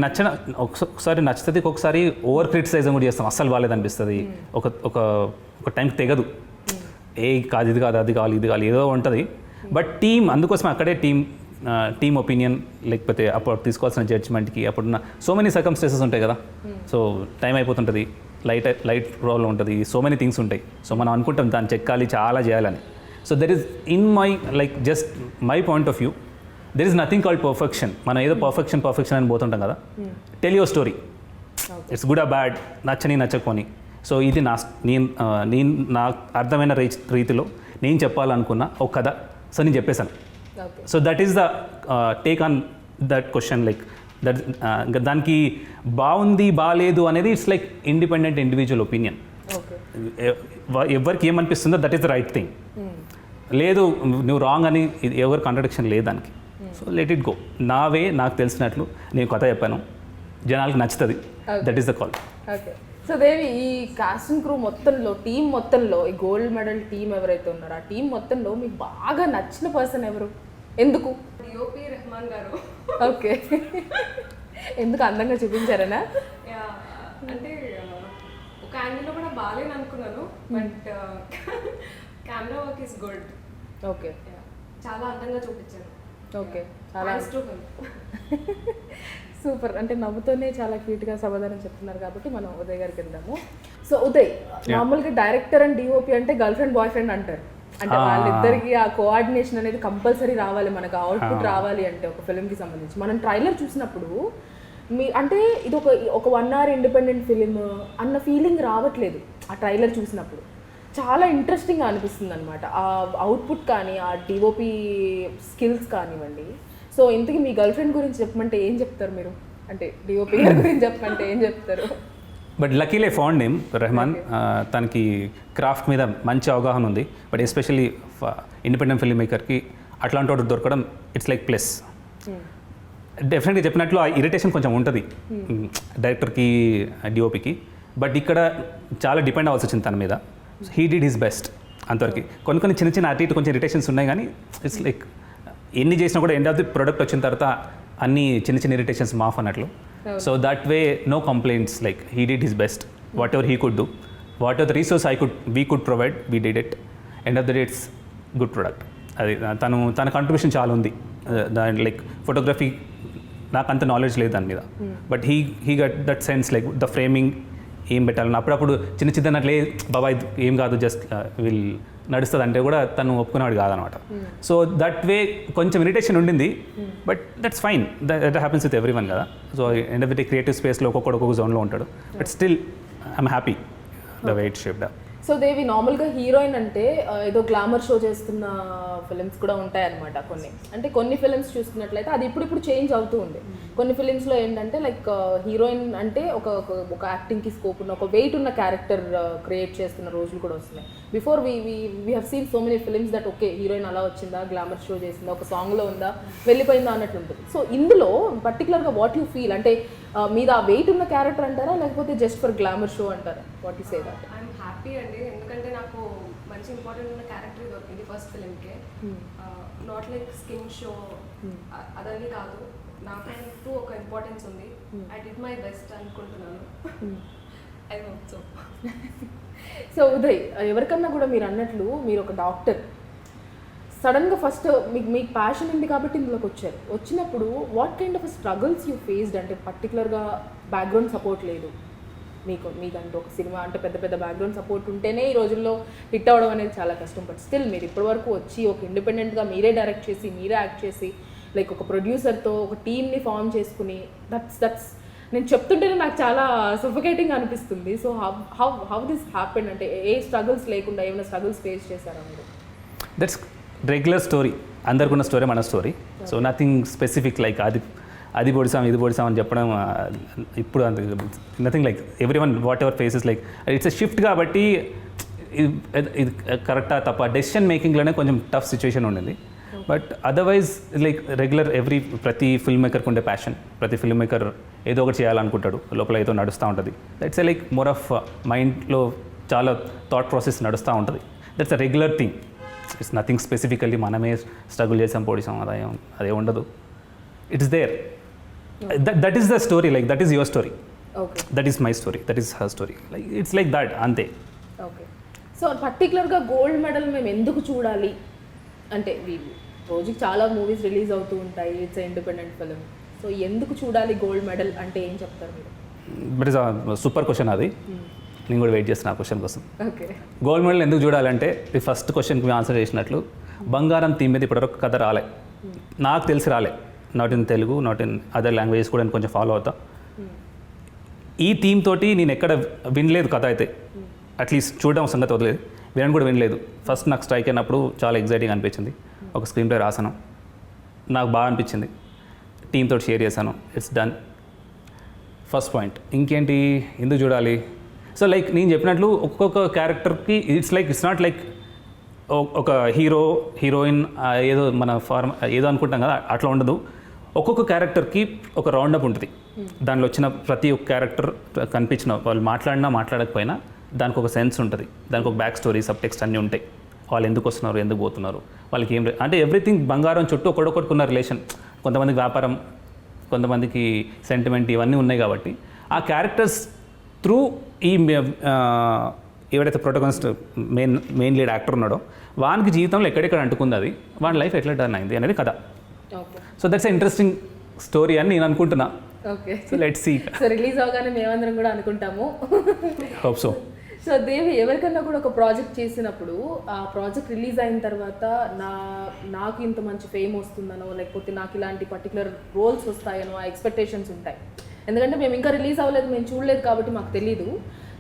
ఒకసారి నచ్చుతుంది, ఒకసారి ఓవర్ క్రిటిసైజం కూడా చేస్తాం, అస్సలు బాగాలేదనిపిస్తుంది. ఒక ఒక ఒక టైంకి తెగదు, కాదు ఇది కాదు అది కావాలి ఇది కావాలి ఏదో ఉంటుంది. బట్ టీమ్, అందుకోసం అక్కడే టీమ్ ఒపీనియన్, లేకపోతే అప్పుడు తీసుకోవాల్సిన జడ్జ్మెంట్కి అప్పుడున్న సో మెనీ సర్కమ్స్టెన్సెస్ ఉంటాయి కదా. సో టైం అయిపోతుంటుంది, లైట్ ప్రాబ్లం ఉంటుంది, సో మెనీ థింగ్స్ ఉంటాయి. సో మనం అనుకుంటాం దాన్ని చెక్కాలి, చాలా చేయాలని. So there is in my like just my point of view, there is nothing called perfection. మనం ఏదో పర్ఫెక్షన్ అని పోతుంటాం కదా. Tell your story, it's good ఆ బ్యాడ్, నచ్చకపోని. సో ఇది నేను నాకు అర్థమైన రీతిలో నేను చెప్పాలనుకున్న ఒక కథ. సో నేను చెప్పేశాను. So that is the take on that question. Like that దానికి బాగుంది బాగాలేదు అనేది it's like independent individual opinion. ఎవరికి ఏమనిపిస్తుందో that is the right thing. లేదు నువ్వు రాంగ్ అని ఎవరు కాంట్రడిక్షన్ లేదు దానికి. So let it go. నా వే, నాకు తెలిసినట్లు నేను కథ చెప్పాను, జనాలకు నచ్చుతుంది. That is the call. Okay. So Devi, ఈ కాస్టింగ్ క్రూ మొత్తంలో, టీం మొత్తంలో, ఈ గోల్డ్ మెడల్ టీం ఎవరైతే ఉన్నారో ఆ టీం మొత్తంలో మీకు బాగా నచ్చిన పర్సన్ ఎవరు, ఎందుకు? డిఓపి రెహమాన్ గారు. ఓకే. ఎందుకు అందంగా చూపించారనా? అంటే ఒక యాంగిల్లో కూడా బాగాలేని అనుకున్నాను, but camera work is good. Okay. చాలా అందంగా చూపించారు. ఓకే, చాలా చాలా సూపర్. అంటే నవ్వుతోనే చాలా క్యూట్గా సమాధానం చెప్తున్నారు కాబట్టి మనం ఉదయ్ గారికి వెళ్దాము. సో ఉదయ్, మామూలుగా డైరెక్టర్ అండ్ డిఓపి అంటే గర్ల్ ఫ్రెండ్ బాయ్ ఫ్రెండ్ అంటారు. అంటే వాళ్ళిద్దరికి ఆ కోఆర్డినేషన్ అనేది కంపల్సరీ రావాలి, మనకు అవుట్పుట్ రావాలి అంటే ఒక ఫిలింకి సంబంధించి. మనం ట్రైలర్ చూసినప్పుడు అంటే ఇది ఒక 1 hour ఇండిపెండెంట్ ఫిలిం అన్న ఫీలింగ్ రావట్లేదు ఆ ట్రైలర్ చూసినప్పుడు. చాలా ఇంట్రెస్టింగ్గా అనిపిస్తుంది అనమాట ఆ అవుట్పుట్ కానీ, ఆ డిఓపి స్కిల్స్ కానివ్వండి. సో ఇంతకీ మీ గర్ల్ ఫ్రెండ్ గురించి చెప్పమంటే ఏం చెప్తారు మీరు? అంటే డిఓపి గారి గురించి చెప్పమంటే ఏం చెప్తారు? But luckily found him Rahman. తనకి క్రాఫ్ట్ మీద మంచి అవగాహన ఉంది. బట్ ఎస్పెషల్లీ ఇండిపెండెంట్ ఫిల్మ్ మేకర్కి అట్లాంటి వాడు దొరకడం ఇట్స్ లైక్ ప్లస్. డెఫినెట్గా చెప్పినట్లు ఆ ఇరిటేషన్ కొంచెం ఉంటుంది డైరెక్టర్కి, డిఓపికి. బట్ ఇక్కడ చాలా డిపెండ్ అవ్వాల్సి వచ్చింది తన మీద. హీ డిడ్ హిస్ బెస్ట్ అంతవరకు. కొన్ని చిన్న అటు ఇటు కొంచెం ఇరిటేషన్స్ ఉన్నాయి, కానీ ఇట్స్ లైక్ ఎన్ని చేసినా కూడా ఎండ్ ఆఫ్ ది ప్రోడక్ట్ వచ్చిన తర్వాత అన్ని చిన్న ఇరిటేషన్స్ మాఫ్ అన్నట్లు. So that way no complaints. Like he did his best, whatever he could do, whatever the resource we could provide, we did it. End of the day it's good product. అది తన contribution చాలా ఉంది దాని. Like photography నాకు అంత knowledge లేదు దాని మీద, but he gut that sense like the framing ఏం పెట్టాలని. అప్పుడప్పుడు చిన్నట్లే బాబా ఇది ఏం కాదు జస్ట్ వీల్ నడుస్తుంది అంటే కూడా తను ఒప్పుకునేవాడు కాదనమాట. సో దట్ వే కొంచెం ఇరిటేషన్ ఉండింది, but that's fine. That happens with everyone కదా. So end of the day creative స్పేస్లో ఒక్కొక్క జోన్లో ఉంటాడు. But still I'm happy the way it shaped up. So Devi, నార్మల్గా హీరోయిన్ అంటే ఏదో గ్లామర్ షో చేస్తున్న ఫిలిమ్స్ కూడా ఉంటాయన్నమాట కొన్ని. అంటే కొన్ని ఫిలిమ్స్ చూసుకున్నట్లయితే అది ఇప్పుడు చేంజ్ అవుతూ ఉంది. కొన్ని ఫిలిమ్స్లో ఏంటంటే లైక్ హీరోయిన్ అంటే ఒక యాక్టింగ్కి స్కోప్ ఉన్న, ఒక వెయిట్ ఉన్న క్యారెక్టర్ క్రియేట్ చేస్తున్న రోజులు కూడా వస్తున్నాయి. Before we have seen so many films that okay heroine అలా వచ్చిందా, గ్లామర్ షో చేసిందా, ఒక సాంగ్లో ఉందా, వెళ్ళిపోయిందా అన్నట్టు ఉంటుంది. సో ఇందులో పర్టికులర్గా వాట్ యూ ఫీల్, అంటే మీద ఆ వెయిట్ ఉన్న క్యారెక్టర్ అంటారా, లేకపోతే జస్ట్ ఫర్ గ్లామర్ షో అంటారా? What you say that? Happy అండి, ఎందుకంటే నాకు మంచి ఇంపార్టెంట్ ఉన్న క్యారెక్టర్ దొరికింది ఫస్ట్ ఫిలింకే. నాట్ లైక్ స్కిన్ షో అదని కాదు, నాకంటూ ఒక ఇంపార్టెన్స్ ఉంది. ఐ డిడ్ మై బెస్ట్ అనుకుంటున్నాను. I hope so. So Uday, ఎవరికన్నా కూడా మీరు అన్నట్లు మీరు ఒక డాక్టర్, సడన్గా ఫస్ట్ మీకు ప్యాషన్ ఉంది కాబట్టి ఇందులోకి వచ్చారు. వచ్చినప్పుడు what kind of struggles you faced? అంటే పర్టికులర్గా బ్యాక్గ్రౌండ్ సపోర్ట్ లేదు మీకంటూ ఒక సినిమా అంటే పెద్ద బ్యాక్గ్రౌండ్ సపోర్ట్ ఉంటేనే ఈ రోజుల్లో హిట్ అవ్వడం అనేది చాలా కష్టం. బట్ స్టిల్ మీరు ఇప్పటివరకు వచ్చి ఒక ఇండిపెండెంట్గా మీరే డైరెక్ట్ చేసి, మీరే యాక్ట్ చేసి, లైక్ ఒక ప్రొడ్యూసర్తో ఒక టీమ్ని ఫామ్ చేసుకుని, దట్స్ నేను చెప్తుంటేనే నాకు చాలా సఫోకేటింగ్ అనిపిస్తుంది. So how this happen? అంటే ఏ స్ట్రగుల్స్ లేకుండా ఏమైనా స్ట్రగుల్స్ ఫేస్ చేశారా మీరు? దట్స్ రెగ్యులర్ స్టోరీ, అందరికున్న స్టోరీ మన story. So nothing specific like అది పొడిసాం ఇది పొడిసాం అని చెప్పడం ఇప్పుడు అంత nothing. Like every one what ever faces, like it's a shift కాబట్టి ఇది కరెక్టా తప్ప డెసిషన్ మేకింగ్లోనే కొంచెం టఫ్ సిచ్యువేషన్ ఉండింది. బట్ అదర్వైజ్ లైక్ రెగ్యులర్ ప్రతి ఫిల్మ్ మేకర్కి ఉండే ప్యాషన్, ప్రతి ఫిల్మ్ మేకర్ ఏదో ఒకటి చేయాలనుకుంటాడు, లోపల ఏదో నడుస్తూ ఉంటుంది. దట్స్ లైక్ మోర్ ఆఫ్ మైండ్లో చాలా థాట్ ప్రాసెస్ నడుస్తూ ఉంటుంది. That's a regular thing. It's nothing specifically మనమే స్ట్రగుల్ చేసాం పొడిసాం అదే ఉండదు. It's there. That is the story, like that is your story, okay that is my story, that is her story, like it's like that అంతే. Okay. So పర్టికులర్గా gold medal మేము ఎందుకు చూడాలి అంటే, రోజుకి చాలా మూవీస్ రిలీజ్ అవుతూ ఉంటాయి, ఇట్స్ ఇండిపెండెంట్ ఫిలిం, సో ఎందుకు చూడాలి గోల్డ్ మెడల్ అంటే ఏం చెప్తారు మీరు? బట్ ఇస్ సూపర్ క్వశ్చన్ అది. నేను కూడా వెయిట్ చేస్తున్నా ఆ క్వశ్చన్ కోసం. ఓకే. గోల్డ్ మెడల్ ఎందుకు చూడాలంటే, ఈ ఫస్ట్ క్వశ్చన్కి మేము ఆన్సర్ చేసినట్లు బంగారం థీమ్ మీద ఇప్పటివరకు కథ రాలే, నాకు తెలిసి రాలే. Not in Telugu, not in other languages కూడా నేను కొంచెం ఫాలో అవుతా. ఈ థీమ్ తోటి నేను ఎక్కడ వినలేదు కథ అయితే, అట్లీస్ట్ చూడడం సంగతి వదిలేదు, వినడం కూడా వినలేదు. ఫస్ట్ నాకు స్ట్రైక్ అయినప్పుడు చాలా ఎగ్జైటింగ్ అనిపించింది. ఒక స్క్రీన్ ప్లే రాసాను, నాకు బాగా అనిపించింది, టీమ్ తోటి షేర్ చేశాను, ఇట్స్ డన్. First point. ఇంకేంటి ఎందుకు చూడాలి? సో లైక్ నేను చెప్పినట్లు ఒక్కొక్క క్యారెక్టర్కి ఇట్స్ నాట్ లైక్ ఒక హీరో హీరోయిన్ ఏదో మన ఏదో అనుకుంటాం కదా, అట్లా ఉండదు. ఒక్కొక్క క్యారెక్టర్కి ఒక రౌండప్ ఉంటుంది. దానిలో వచ్చిన ప్రతి ఒక్క క్యారెక్టర్ కనిపించిన వాళ్ళు మాట్లాడినా మాట్లాడకపోయినా దానికి ఒక సెన్స్ ఉంటుంది, దానికి ఒక బ్యాక్ స్టోరీ, సబ్ టెక్స్ట్ అన్నీ ఉంటాయి. వాళ్ళు ఎందుకు వస్తున్నారు, ఎందుకు పోతున్నారు, వాళ్ళకి ఏం అంటే ఎవ్రీథింగ్ బంగారం చుట్టూ ఒకడొకటికున్న రిలేషన్. కొంతమందికి వ్యాపారం, కొంతమందికి సెంటిమెంట్, ఇవన్నీ ఉన్నాయి. కాబట్టి ఆ క్యారెక్టర్స్ త్రూ ఈ ఎవరైతే ప్రొటగనిస్ట్ మెయిన్ లీడ్ యాక్టర్ ఉన్నాడో వానికి జీవితంలో ఎక్కడెక్కడ అంటుకుంది, అది వాని లైఫ్ ఎట్లా టర్న్ అయింది అనేది కథ. సో దట్స్ ఇంట్రెస్టింగ్ స్టోరీ అని నేను అనుకుంటున్నా. Okay. So let's see. So release అవగానే మేమందరం కూడా అనుకుంటాము. Hope so. సో దేవి, ఎవరికన్నా కూడా ఒక ప్రాజెక్ట్ చేసినప్పుడు ఆ ప్రాజెక్ట్ రిలీజ్ అయిన తర్వాత నాకు ఇంత మంచి ఫేమ్ వస్తుందనో, లేకపోతే నాకు ఇలాంటి పర్టికులర్ రోల్స్ వస్తాయనో ఆ ఎక్స్పెక్టేషన్స్ ఉంటాయి. ఎందుకంటే మేము ఇంకా రిలీజ్ అవ్వలేదు, మేము చూడలేదు కాబట్టి మాకు తెలీదు.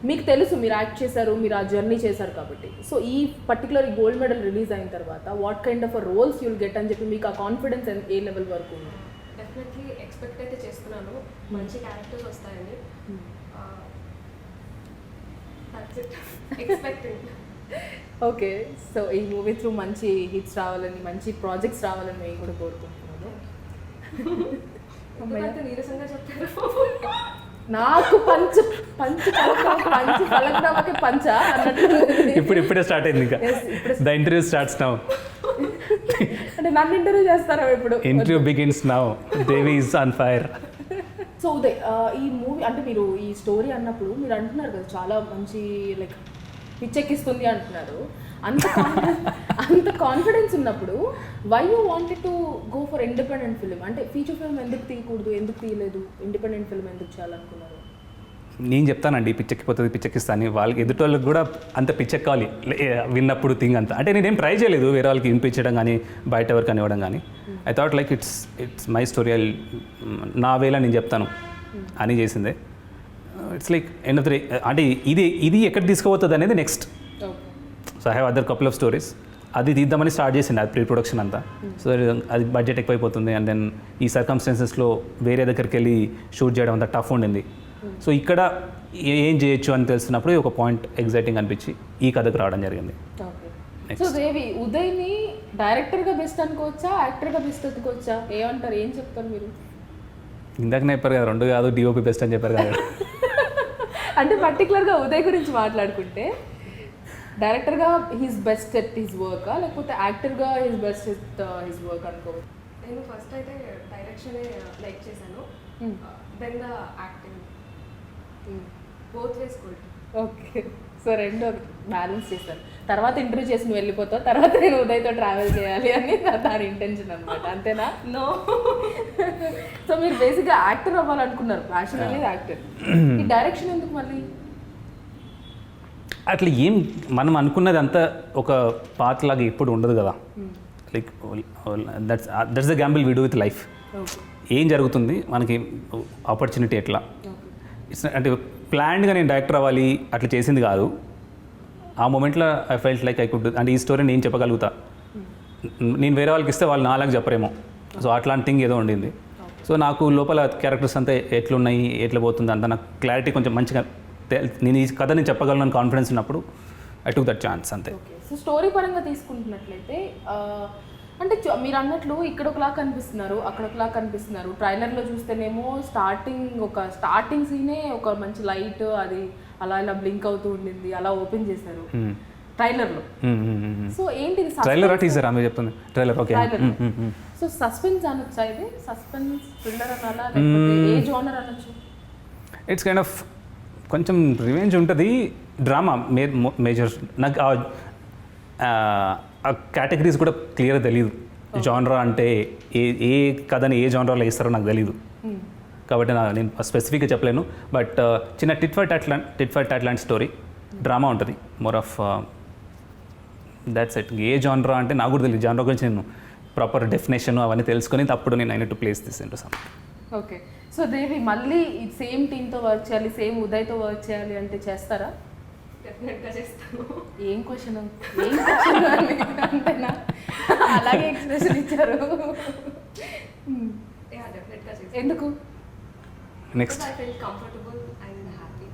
మీకు తెలుసు, మీరు యాక్ట్ చేశారు, మీరు ఆ జర్నీ చేశారు కాబట్టి. సో ఈ పర్టికులర్ గోల్డ్ మెడల్ రిలీజ్ అయిన తర్వాత what kind of roles you'll get అని చెప్పి మీకు ఆ కాన్ఫిడెన్స్ ఏ లెవెల్ వరకు ఉంది? డెఫినెట్లీ ఎక్స్పెక్ట్ అయితే చేస్తున్నాను, మంచి క్యారెక్టర్స్ వస్తాయని. ఎక్స్పెక్టింగ్. ఓకే. సో ఈ మూవీ త్రూ మంచి హిట్స్ రావాలని, మంచి ప్రాజెక్ట్స్ రావాలని మేము కూడా కోరుకుంటున్నాను. ఎందుకంటే నీరసంగా చెప్పారు. నాకు పంచు పలకడానికి పంచ అన్నట్టు ఇప్పుడే స్టార్ట్ అయింది. ఇంకా ద ఇంటర్వ్యూ స్టార్ట్స్ నౌ. అంటే నన్ను ఇంటర్వ్యూ చేస్తారా ఇప్పుడు? Interview begins now. Devi is on fire. So Uday, ఈ మూవీ అంటే మీరు ఈ స్టోరీ అన్నప్పుడు మీరు అంటున్నారు కదా చాలా మంచి లైక్ పిచ్చెక్కిస్తుంది అంటున్నారు. అంత కాన్ఫిడెన్స్ ఉన్నప్పుడు why you wanted to go for independent film? అంటే ఫీచర్ ఫిల్మ్ ఎందుకు తీయకూడదు, ఎందుకు తీయలేదు, ఇండిపెండెంట్ ఫిల్మ్ ఎందుకు చేయాలనుకున్నారు? నేను చెప్తానండి, పిచ్చెక్కిపోతుంది పిచ్చెక్కిస్తాను. వాళ్ళకి ఎదుటోళ్ళకి కూడా అంత పిచ్చెక్కాలి విన్నప్పుడు థింగ్ అంతా. అంటే నేనేం ట్రై చేయలేదు వేరే వాళ్ళకి వినిపించడం కానీ బయట ఎవరికి ఇవ్వడం కానీ. I thought like it's my story, నా వేలా నేను చెప్తాను అని చేసిందే. It's like end of the day అంటే ఇది ఎక్కడ తీసుకుపోతుంది అనేది next. So I have other couple of stories. అది తీద్దామని స్టార్ట్ చేసింది, అది ప్రీ ప్రొడక్షన్ అంతా. సో అది బడ్జెట్ ఎక్కువైపోతుంది, అండ్ దెన్ ఈ సర్కమ్స్టాన్సెస్లో వేరే దగ్గరికి వెళ్ళి షూట్ చేయడం అంతా టఫ్ ఉండింది. సో ఇక్కడ ఏం చేయొచ్చు అని తెలిసినప్పుడు ఒక పాయింట్ ఎగ్జైటింగ్ అనిపించి ఈ కథకు రావడం జరిగింది. సో దేవి, ఉదయ్ని డైరెక్టర్గా బెస్ట్ అనుకోవచ్చా, యాక్టర్గా బెస్ట్ అనుకోవచ్చా? ఏమంటారు, ఏం చెప్తారు మీరు? ఇందాకనే చెప్పారు కదా, రెండు కాదు డిఓపి బెస్ట్ అని చెప్పారు కదా. అంటే పర్టికులర్గా ఉదయ్ గురించి మాట్లాడుకుంటే డైరెక్టర్గా he's best at his work, లేకపోతే యాక్టర్గా he's best at his work అనుకోవచ్చు? నేను ఫస్ట్ అయితే డైరెక్షనే లైక్ చేశాను, then the acting, both ways good. Okay. So రెండు బ్యాలెన్స్ చేశాను. తర్వాత ఇంటర్వ్యూ చేసి నువ్వు వెళ్ళిపోతావు, తర్వాత నేను ఉదయ్తో ట్రావెల్ చేయాలి అని దాని ఇంటెన్షన్ అనమాట, అంతేనా? నో. సో మీరు బేసిక్గా యాక్టర్ అవ్వాలనుకున్నారు, ప్యాషన్ అనేది యాక్టర్. ఈ డైరెక్షన్ ఎందుకు మళ్ళీ? అట్లా ఏం మనం అనుకున్నది అంతా ఒక పాత్ లాగా ఎప్పుడు ఉండదు కదా. Like that's the Gamble we do with life. ఏం జరుగుతుంది మనకి, ఆపర్చునిటీ ఎట్లా, ఇట్స్ అంటే ప్లాన్డ్గా నేను డైరెక్టర్ అవ్వాలి అట్లా చేసింది కాదు. ఆ మూమెంట్లో I felt like I could, అంటే ఈ స్టోరీ నేను చెప్పగలుగుతా, నేను వేరే వాళ్ళకి ఇస్తే వాళ్ళు నాలాగా చెప్పరేమో. సో అట్లాంటి థింగ్ ఏదో ఉండింది. సో నాకు లోపల క్యారెక్టర్స్ అంతా ఎట్లున్నాయి, ఎట్లా పోతుంది అంతా నాకు క్లారిటీ కొంచెం మంచిగా, నేను ఈ కథ నేను చెప్పగలను కాన్ఫిడెన్స్ ఉన్నప్పుడు ఐ టుక్ దట్ ఛాన్స్ అంతే. సో స్టోరీ పరంగా తీసుకుంటున్నట్లయితే అంటే మీరు అన్నట్లు ఇక్కడ ఒకలా కనిపిస్తున్నారు, అక్కడ ఒకలా కనిపిస్తున్నారు. ట్రైలర్లో చూస్తేనేమో స్టార్టింగ్ సీనే ఒక మంచి లైట్, అది అలా ఇలా బ్లింక్ అవుతూ ఉండింది, అలా ఓపెన్ చేశారు. ట్రైలర్లో. సో ఏంటి ఇది? ట్రైలర్ టీజర్ ఆమె చెప్తుంది ట్రైలర్. ఓకే. సో సస్పెన్స్ అనొచ్చా ఇది? సస్పెన్స్ థ్రిల్లర్ అనాలా లేకపోతే ఏ జోనర్ అనొచ్చు? ఇట్స్ కైండ్ ఆఫ్ కొంచెం రివెంజ్ ఉంటుంది, డ్రామా మేజర్. నాకు ఆ కేటగిరీస్ కూడా క్లియర్గా తెలియదు. జానరా అంటే ఏ కథని ఏ జానరాలో వేస్తారో నాకు తెలియదు, కాబట్టి నేను స్పెసిఫిక్గా చెప్పలేను. బట్ చిన్న టిట్ ఫర్ టాట్ లాంటి స్టోరీ, డ్రామా ఉంటుంది, మోర్ ఆఫ్ దాట్స్ ఇట్. ఏ జానరా అంటే నాకు కూడా తెలియదు. జానరా గురించి నేను ప్రాపర్ డెఫినేషన్ అవన్నీ తెలుసుకొని అప్పుడు నేను అయినట్టు ప్లేస్ తీసి సమ్. ఓకే. సో దేవి మళ్ళీ సేమ్ టీంతో వర్క్ చేయాలి, సేమ్ ఉదయ్తో వర్క్ చేయాలి అంటే చేస్తారా? డెఫినెట్గా చేస్తాను. ఏం క్వశ్చన్ అంతేనా? అలాగే ఎక్స్ప్రెషన్ ఇచ్చారు. డెఫినెట్గా చేస్తాను. ఎందుకు? Next I feel comfortable and happy.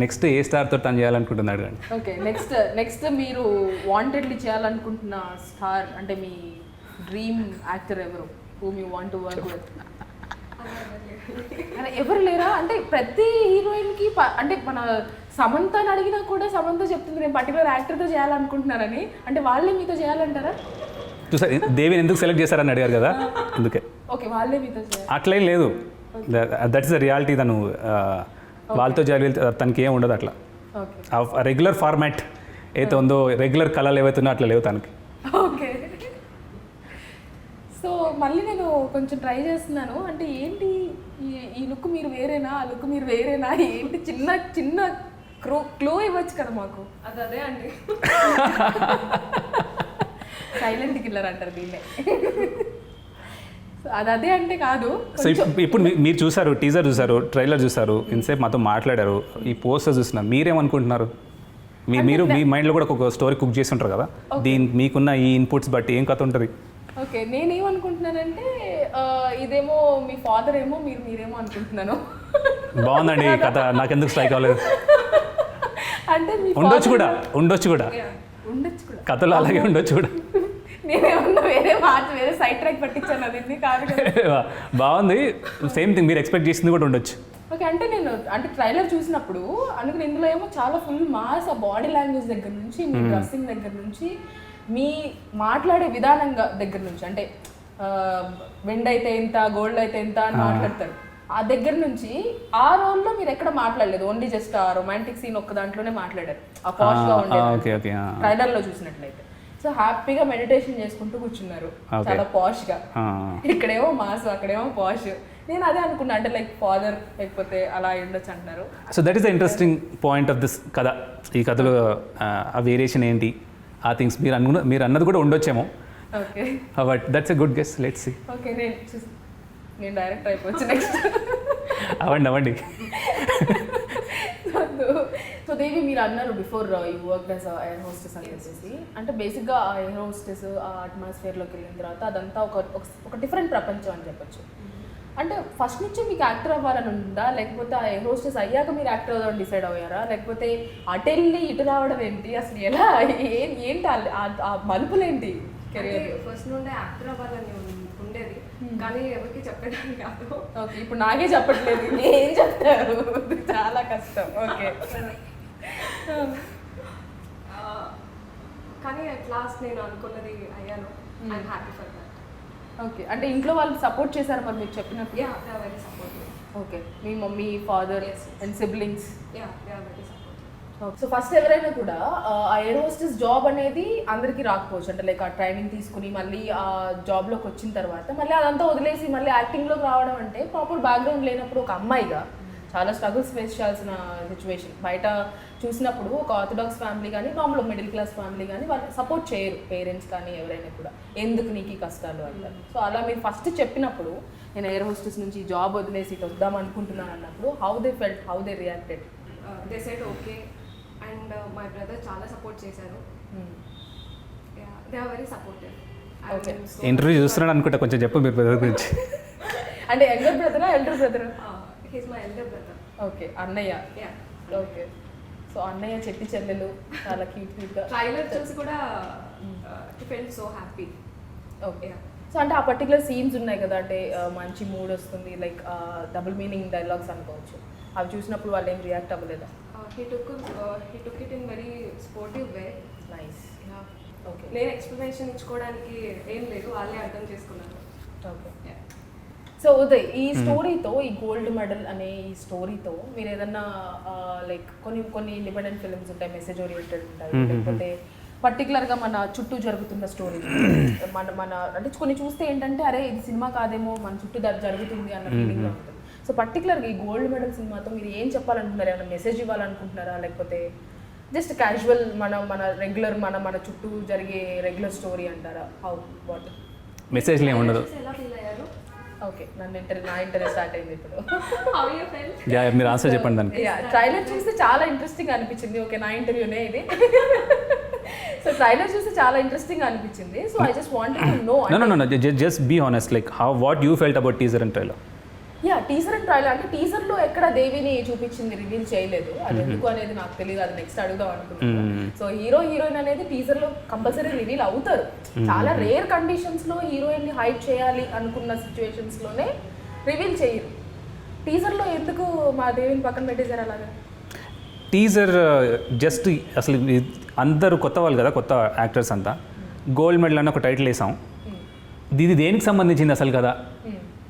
Next ఏ స్టార్తో టర్న్ చేయాలనుకుంటున్నాడు కానీ. ఓకే. నెక్స్ట్ మీరు వాంటెడ్లీ చేయాలనుకుంటున్న స్టార్ అంటే మీ డ్రీమ్ యాక్టర్ ఎవరు? Whom you want to work with? అలా ఎవరు లేరా? అంటే ప్రతి హీరోయిన్కి అంటే మన సమంతని అడిగినా కూడా సమంత చెప్తుంది నేను పర్టికులర్ యాక్టర్తో చేయాలనుకుంటున్నానని. అంటే వాళ్ళే మీతో చేయాలంటారా? చూసారు దేవిని ఎందుకు సెలెక్ట్ చేశారని అడిగారు కదా, అందుకే. ఓకే, వాళ్ళే మీతో చేయాలి. అట్లేం లేదు, దట్ ఇస్ ద రియాలిటీ. తను వాళ్ళతో చేయాలి, తనకి ఏం ఉండదు అట్లా. ఓకే. రెగ్యులర్ ఫార్మాట్ ఏదైతే ఉందో, రెగ్యులర్ కళలు ఏవైతే ఉన్నాయో అట్లా లేవు తనకి. ఓకే. సో మళ్ళీ నేను కొంచెం ట్రై చేస్తున్నాను. అంటే ఏంటి ఈ లుక్ మీరు వేరేనా, ఆ లుక్ మీరు వేరేనా, ఏంటి చిన్న చిన్న క్లూ ఇవ్వచ్చు కదా మాకు. అదే అండి. సైలెంట్ కిల్లర్ అంటారు దీన్నే. అదే అంటే కాదు. సో ఇప్పుడు మీరు చూసారు, టీజర్ చూసారు, ట్రైలర్ చూసారు, ఇంతసేపు మాతో మాట్లాడారు, ఈ పోస్టర్ చూస్తున్నారు, మీరేమనుకుంటున్నారు? మీరు మీ మైండ్లో కూడా ఒక స్టోరీ కుక్ చేసి ఉంటారు కదా, మీకున్న ఈ ఇన్పుట్స్ బట్టి ఏం కథ ఉంటుంది? ఓకే, నేనేమనుకుంటున్నానంటే ఇదేమో మీ ఫాదర్ ఏమో మీరేమో అనుకుంటున్నాను. బాగుందండి కథ, నాకెందుకు స్ట్రైక్ అవ్వలేదు. అంటే ఉండొచ్చు కూడా ఉండొచ్చు కూడా కథలో అలాగే ఉండొచ్చు కూడా. నేనేమన్నా వేరే సైడ్ ట్రాక్ పట్టించాను, అది కాదు. బాగుంది, సేమ్ థింగ్ మీరు ఎక్స్పెక్ట్ చేసింది కూడా ఉండొచ్చు. ఓకే. అంటే నేను ట్రైలర్ చూసినప్పుడు అనుకుని ఇందులో ఏమో చాలా ఫుల్ మాస్, ఆ బాడీ లాంగ్వేజ్ దగ్గర నుంచి, మీ డ్రెస్సింగ్ దగ్గర నుంచి, మీ మాట్లాడే విధానంగా దగ్గర నుంచి, అంటే వెండ్ అయితే ఎంత, గోల్డ్ అయితే ఎంత అని మాట్లాడతారు, ఆ దగ్గర నుంచి ఆ రోల్లో మీరు ఎక్కడ మాట్లాడలేదు, ఓన్లీ జస్ట్ ఆ రొమాంటిక్ సీన్ ఒక్క దాంట్లోనే మాట్లాడారు, ఆ పాష్ గా ఉండేది ట్రైలర్ లో చూసినట్లయితే. సో హ్యాపీగా మెడిటేషన్ చేసుకుంటూ కూర్చున్నారు, చాలా పాష్ గా. ఇక్కడేమో మాస్, అక్కడేమో పాష్. నేను అదే అనుకున్నా, అంటే లైక్ ఫాదర్ లేకపోతే అలా ఉండొచ్చు అంటారు. So that is the interesting point of this కథ. ఈ కథలో ఆ వేరియేషన్ ఏంటి, ఆ థింగ్స్ మీరు అన్నది కూడా ఉండొచ్చేమో. Okay, but that's a good guess, let's see. Okay, నేను డైరెక్ట్ అయిపోవచ్చు నెక్స్ట్. అవ్వండి. సో దేవి, మీరు అన్నారు before you work as air hostess అని చెప్పేసి. అంటే బేసిక్గా ఆ ఎయిర్ హోస్టెస్ ఆ అట్మాస్ఫియర్లోకి వెళ్ళిన తర్వాత అదంతా ఒక డిఫరెంట్ ప్రపంచం అని చెప్పొచ్చు. అంటే ఫస్ట్ నుంచి మీకు యాక్టర్ అవ్వాలని ఉందా, లేకపోతే ఆ ఎయిర్ హోస్టెస్ అయ్యాక మీరు యాక్టర్ అవ్వాలని డిసైడ్ అయ్యారా, లేకపోతే అటు వెళ్ళి ఇటు రావడం ఏంటి, అసలు ఎలా ఏంటి ఆ మలుపులేంటి కెరియర్? ఫస్ట్ నుండే యాక్టర్ అవ్వాలని ఉండేది, కానీ ఎవరికి చెప్పేదాన్ని కాదు. ఓకే, ఇప్పుడు నాకే చెప్పట్లేదు, ఏం చెప్తారు, చాలా కష్టం. ఓకే. కానీ అట్ లాస్ట్ నేను అనుకున్నది అయ్యాను. I'm happy for that. Okay. అంటే ఇంట్లో వాళ్ళు సపోర్ట్ చేశారు మరి మీరు చెప్పినట్టు? Yeah, they are very supportive. Okay, మీ mummy, father and siblings? Yeah, they are very supportive. So first ఎవరైనా కూడా ఆ ఎయిర్ హోస్టెస్ జాబ్ అనేది అందరికీ రాకపోవచ్చు. అంటే లైక్ ఆ ట్రైనింగ్ తీసుకుని మళ్ళీ ఆ జాబ్లోకి వచ్చిన తర్వాత మళ్ళీ అదంతా వదిలేసి మళ్ళీ యాక్టింగ్లోకి రావడం అంటే ప్రాపర్ బ్యాక్గ్రౌండ్ లేనప్పుడు ఒక అమ్మాయిగా చాలా స్ట్రగుల్స్ ఫేస్ చేయాల్సిన సిచ్యువేషన్. బయట చూసినప్పుడు ఒక ఆర్థడాక్స్ ఫ్యామిలీ కానీ మామూలు మిడిల్ క్లాస్ ఫ్యామిలీ కానీ వాళ్ళు సపోర్ట్ చేయరు, పేరెంట్స్ కానీ ఎవరైనా కూడా, ఎందుకు నీకు ఈ కష్టాలు అంటారు. సో అలా మీరు ఫస్ట్ చెప్పినప్పుడు నేను ఎయిర్ హోస్టెస్ నుంచి జాబ్ వదిలేసి ఇటు వద్దాం అనుకుంటున్నాను అన్నప్పుడు how they felt, how they reacted? They said okay, and my brother చాలా సపోర్ట్ చేశారు. They are very supportive. Okay. Interview చూస్తున్నాడు అనుకుంటా, కొంచెం చెప్పు మీరు బ్రదర్ గురించి. అంటే యంగర్ బ్రదరా, ఎల్డర్ బ్రదరా? He's my elder brother. Okay, అన్నయ్య. యా. ఓకే. సో అన్నయ్య చెట్టి చెల్లెలు చాలా క్యూట్గా. ట్రైలర్ చూసి కూడా he felt so happy. Okay. So అంటే ఆ పర్టికులర్ సీన్స్ ఉన్నాయి కదా, అంటే మంచి మూడ్ వస్తుంది, లైక్ డబుల్ మీనింగ్ డైలాగ్స్ అనుకోవచ్చు, అవి చూసినప్పుడు వాళ్ళు ఏం రియాక్ట్ అవ్వలేదా? He took it in very sportive way. Okay నేను ఎక్స్ప్లెనేషన్ ఇచ్చుకోవడానికి ఏం లేదు, వాళ్ళే అర్థం చేసుకున్నారు. ఓకే. సో ఉదయ్, ఈ స్టోరీతో, ఈ గోల్డ్ మెడల్ అనే ఈ స్టోరీతో మీరు ఏదన్నా లైక్ కొన్ని ఇండిపెండెంట్ ఫిల్మ్స్ ఉంటాయి, మెసేజ్ ఓరియంటెడ్ ఉంటాయి, లేకపోతే పర్టికులర్గా మన చుట్టూ జరుగుతున్న స్టోరీ మన అంటే కొన్ని చూస్తే ఏంటంటే అరే ఇది సినిమా కాదేమో, మన చుట్టూ జరుగుతుంది అన్న ఫీలింగ్లో ఉంటుంది. సో పర్టికులర్గా ఈ గోల్డ్ మెడల్ సినిమాతో మీరు ఏం చెప్పాలనుకుంటున్నారు? ఏమైనా మెసేజ్ ఇవ్వాలనుకుంటున్నారా, లేకపోతే జస్ట్ క్యాజువల్ మన రెగ్యులర్ మన చుట్టూ జరిగే రెగ్యులర్ స్టోరీ అంటారా? హౌ వాట్ మెసేజ్లు ఏమి ఉండదు. ఎలా ఫీల్ అయ్యారు? ఓకే, నా ఇంటర్వ్యూ స్టార్ట్ అయింది ఇప్పుడు. How you felt? యా, మీరు ఆన్సర్ చెప్పండి దానికి. ట్రైలర్ చూస్తే చాలా ఇంట్రెస్టింగ్ అనిపించింది. ఓకే, నా ఇంటర్వ్యూనే ఇది. సో ట్రైలర్ చూస్తే చాలా ఇంట్రెస్టింగ్ అనిపించింది. So I just wanted to know. No, just be honest, like what you felt about teaser and trailer. Yeah, teaser and trailer అంటే టీజర్లో ఎక్కడ దేవిని చూపించింది రివీల్ చేయలేదు. అది ఎందుకు అనేది నాకు తెలియదు, అది నెక్స్ట్ అడుగుదాం అనుకుంటున్నాను. సో హీరోయిన్ అనేది టీజర్లో కంపల్సరీ రివీల్ అవుతారు. చాలా రేర్ కండిషన్స్లో హీరోయిన్ని హైడ్ చేయాలి అనుకున్న సిచ్యువేషన్స్లోనే రివీల్ చేయరు. టీజర్లో ఎందుకు మా దేవిని పక్కన పెట్టేశారు అలాగా? టీజర్ జస్ట్ అసలు అందరూ కొత్త వాళ్ళు కదా, కొత్త యాక్టర్స్ అంతా. గోల్డ్ మెడల్ అని ఒక టైటిల్ వేసాం, ఇది దేనికి సంబంధించింది అసలు కదా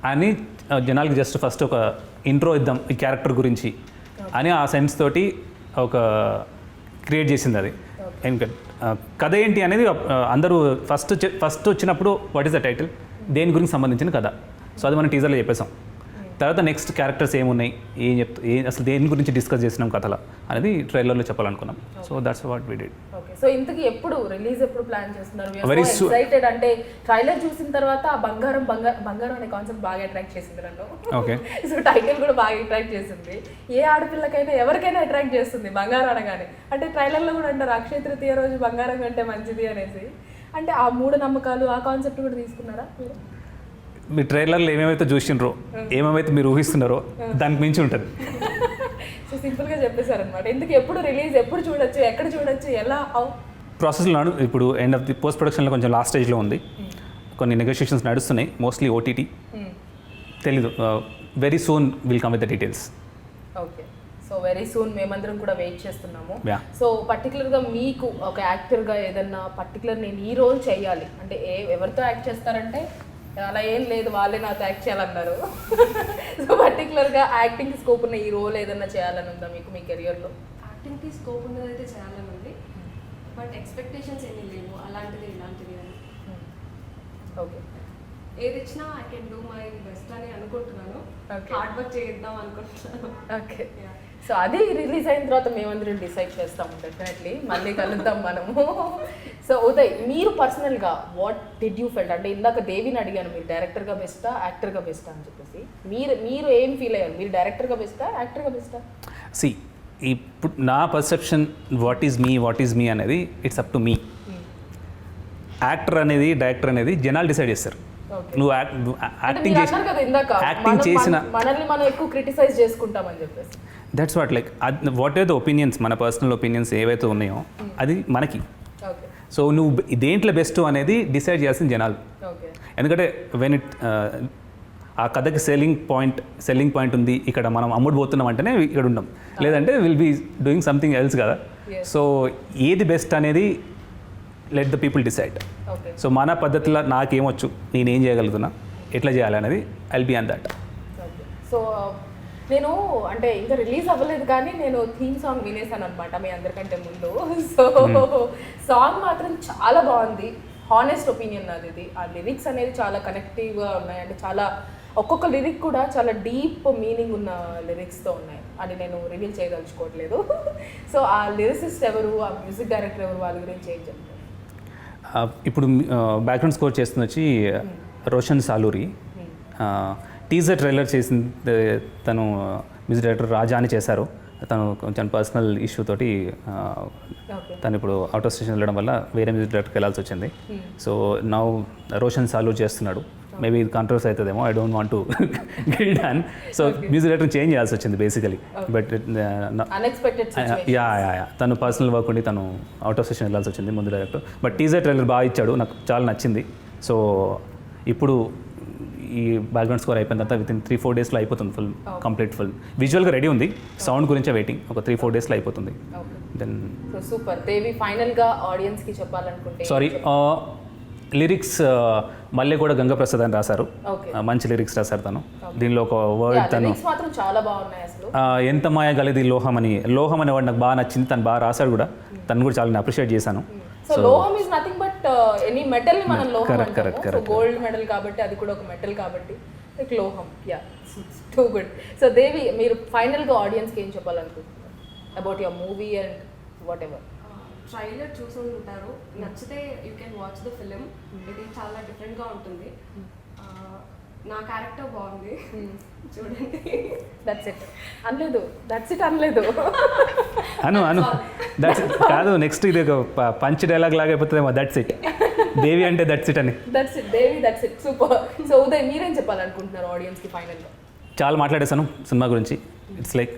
అని జనాలకి జస్ట్ ఫస్ట్ ఒక ఇంట్రో ఇద్దాం ఈ క్యారెక్టర్ గురించి అని ఆ సెన్స్ తోటి ఒక క్రియేట్ చేసింది అది. ఇంకా కథ ఏంటి అనేది అందరూ ఫస్ట్ వచ్చినప్పుడు వాట్ ఈస్ ద టైటిల్, దేని గురించి సంబంధించిన కథ. సో అది మనం టీజర్లో చెప్పేసాం. తర్వాత నెక్స్ట్ క్యారెక్టర్స్ ఏమున్నాయి, అసలు దేని గురించి డిస్కస్ చేసినాం కథలో అనేది ట్రైలర్లో చెప్పాలనుకున్నాం. So that's what we did. Okay, so ఇంతకీ ఎప్పుడు రిలీజ్ ఎప్పుడు ప్లాన్ చేస్తున్నారు? Very excited. అంటే ట్రైలర్ చూసిన తర్వాత ఆ బంగారం అనే కాన్సెప్ట్ బాగా అట్రాక్ట్ చేసింది నన్ను. ఓకే. సో టైటిల్ కూడా బాగా అట్రాక్ట్ చేసింది. ఏ ఆడపిల్లకైనా ఎవరికైనా అట్రాక్ట్ చేస్తుంది బంగారం అనగానే. అంటే ట్రైలర్లో కూడా అంటారు అక్షయ తృతీయ రోజు బంగారం కంటే మంచిది అనేసి. అంటే ఆ మూఢనమ్మకాలు ఆ కాన్సెప్ట్ కూడా తీసుకున్నారా మీరు? మీ ట్రైలర్లో ఏమేమైతే చూసినారో, ఏమేమైతే మీరు ఊహిస్తున్నారో దానికి మించి ఉంటుంది. సో సింపుల్గా చెప్పేశారనమాట. ఎందుకు ఎప్పుడు రిలీజ్, ఎప్పుడు చూడొచ్చు, ఎక్కడ చూడొచ్చు, ఎలా, హౌ ప్రాసెస్లో ఇప్పుడు ఎండ్ ఆఫ్ ది పోస్ట్ ప్రొడక్షన్లో కొంచెం లాస్ట్ స్టేజ్లో ఉంది. కొన్ని నెగోషియేషన్స్ నడుస్తున్నాయి, మోస్ట్లీ ఓటీటీ. తెలీదు, very soon will come with the details. Okay, so very soon మేమందరం కూడా వెయిట్ చేస్తున్నాము. Yeah. సో పర్టికులర్గా మీకు ఒక యాక్టర్గా ఏదన్నా పర్టికులర్ నేను ఈ రోల్ చేయాలి అంటే ఎవరితో యాక్ట్ చేస్తారంటే అలా ఏం లేదు, వాళ్ళే నాతో యాక్ట్ చేయాలన్నారు. సో పర్టికులర్గా యాక్టింగ్ స్కోప్ ఉన్న ఈ రోల్ ఏదన్నా చేయాలని ఉందా మీకు మీ కెరియర్లో? యాక్టింగ్కి స్కోప్ ఉన్నదైతే చేయాలని ఉంది, బట్ ఎక్స్పెక్టేషన్స్ ఏమీ లేవు అలాంటిది ఇలాంటిది అని. ఓకే, ఏది ఇచ్చినా I can do my best అని అనుకుంటున్నాను. Okay. హార్డ్ వర్క్ చేద్దాం అనుకుంటున్నాను. ఓకే. సో అది రిలీజ్ అయిన తర్వాత మేమందరం డిసైడ్ చేస్తాము డెఫినెట్లీ. మళ్ళీ కలుద్దాం మనము. సో ఉదయ్, మీరు పర్సనల్గా వాట్ డిడ్ యూ ఫెల్ట్? అంటే ఇందాక దేవిని అడిగాను, మీరు డైరెక్టర్గా బెస్టా యాక్టర్గా బెస్టా అని చెప్పేసి. మీరు ఏం ఫీల్ అయ్యారు? మీరు డైరెక్టర్గా బెస్టా యాక్టర్గా బెస్టా? ఇప్పుడు నా పర్సెప్షన్ వాట్ ఈజ్ మీ అనేది it's up to me. Actor అనేది డైరెక్టర్ అనేది జనాలు డిసైడ్ చేస్తారు. నువ్వు యాక్టింగ్ చేసిన మనల్ని మనం ఎక్కువ క్రిటిసైజ్ చేసుకుంటామని చెప్పేసి. That's what like what are the opinions, మన పర్సనల్ ఒపీనియన్స్ ఏవైతే ఉన్నాయో అది మనకి. ఓకే, సో నువ్వు దేంట్లో బెస్ట్ అనేది డిసైడ్ చేయాల్సిన జనాలు. ఓకే, ఎందుకంటే వెన్ ఆ కథకి సెల్లింగ్ పాయింట్ ఉంది, ఇక్కడ మనం అమ్ముడు పోతున్నాం అంటేనే ఇక్కడ ఉన్నాం, లేదంటే will be doing something else కదా. సో ఏది బెస్ట్ అనేది let the people decide. Okay. So మన పద్ధతిలో నాకేమొచ్చు, నేనేం చేయగలుగుతున్నా, ఎట్లా చేయాలి అనేది I'll be on that. Okay. So నేను అంటే ఇంకా రిలీజ్ అవ్వలేదు కానీ నేను థీమ్ సాంగ్ వినేసాను అనమాట మీ అందరికంటే ముందు. సో సాంగ్ మాత్రం చాలా బాగుంది. హానెస్ట్ ఒపీనియన్ నాది ఇది. ఆ లిరిక్స్ అనేది చాలా కనెక్టివ్గా ఉన్నాయి. అంటే చాలా ఒక్కొక్క లిరిక్ కూడా చాలా డీప్ మీనింగ్ ఉన్న లిరిక్స్తో ఉన్నాయి. అది నేను రివీల్ చేయదలుచుకోవట్లేదు. సో ఆ లిరిసిస్ట్ ఎవరు, ఆ మ్యూజిక్ డైరెక్టర్ ఎవరు, వాళ్ళ గురించి ఏం చెప్తారు? ఇప్పుడు బ్యాక్గ్రౌండ్ స్కోర్ చేస్తుంది వచ్చి రోషన్ సాలూరి. టీజర్ ట్రైలర్ చేసింది తను మ్యూజిక్ డైరెక్టర్ రాజా అని చేశారు. తను కొంచెం పర్సనల్ ఇష్యూ తోటి తను ఇప్పుడు అవుట్ ఆఫ్ స్టేషన్ వెళ్ళడం వల్ల వేరే మ్యూజిక్ డైరెక్టర్కి వెళ్ళాల్సి వచ్చింది. సో నౌ రోషన్ సాలూరి చేస్తున్నాడు. మేబీ ఇది కాంట్రవర్సీ అవుతుందేమో, I don't want to get done. So music director change చేయాల్సి వచ్చింది బేసికలీ. బట్ యా తను పర్సనల్ వర్క్ ఉండి తను అవుట్ ఆఫ్ స్టేషన్ వెళ్ళాల్సి వచ్చింది ముందు డైరెక్టర్. బట్ టీజర్ ట్రైలర్ బాగా ఇచ్చాడు, నాకు చాలా నచ్చింది. సో ఇప్పుడు ఈ బ్యాక్గ్రౌండ్ స్కోర్ అయిపోయిన తర్వాత విత్ ఇన్ 3-4 డేస్లో అయిపోతుంది కంప్లీట్ ఫుల్. విజువల్గా రెడీ ఉంది, సౌండ్ గురించే వెయిటింగ్. ఒక 3-4 డేస్లో అయిపోతుంది. దెన్ సో సూపర్ దేవి, ఫైనల్గా ఆడియన్స్కి చెప్పాలనుకుంటే సారీ లిరిక్స్ మళ్ళీ కూడా గంగప్రసాద్ అని రాశారు. ఓకే, మంచి లిరిక్స్ రాశారు తను. దీనిలో ఒక వర్డ్ తను లిరిక్స్ మాత్రం చాలా బాగున్నాయి అసలు. ఎంత మాయ గలిది లోహం అని, లోహం అనే వాడు నాకు బాగా నచ్చింది, తను బాగా రాశాడు కూడా. తను కూడా చాలా అప్రిషియేట్ చేశాను. సో లోహం is nothing but any metal ని మనం లోహం correct, అంటాము. So correct. గోల్డ్ మెడల్ కాబట్టి అది కూడా ఒక మెటల్ కాబట్టి లైక్ లోహం. Yeah, too good. So Devi, మీరు ఫైనల్ గా ఆడియన్స్ కి ఏం చెప్పాలనుకుంటున్నారు about your movie and what ever? Trailer చూసి ఉంటారు, నచ్చితే you can watch the film. ఇది చాలా డిఫరెంట్గా ఉంటుంది. నా క్యారెక్టర్ బాగుంది, చూడండి. దట్స్ ఇట్ అనలేదు, దట్స్ ఇట్ అనలేదు. అను దట్స్ కాదు, నెక్స్ట్ ఇది ఒక పంచ్ డైలాగ్ లాగా అయిపోతుందేమో, దట్స్ ఇట్ దేవి అంటే దట్స్ ఇట్ అని. That's it Devi, that's it. Super. So Uday, మీరేం చెప్పాలనుకుంటున్నారు ఆడియన్స్ కి ఫైనల్ గా? చాలా మాట్లాడేశాను సినిమా గురించి. ఇట్స్ లైక్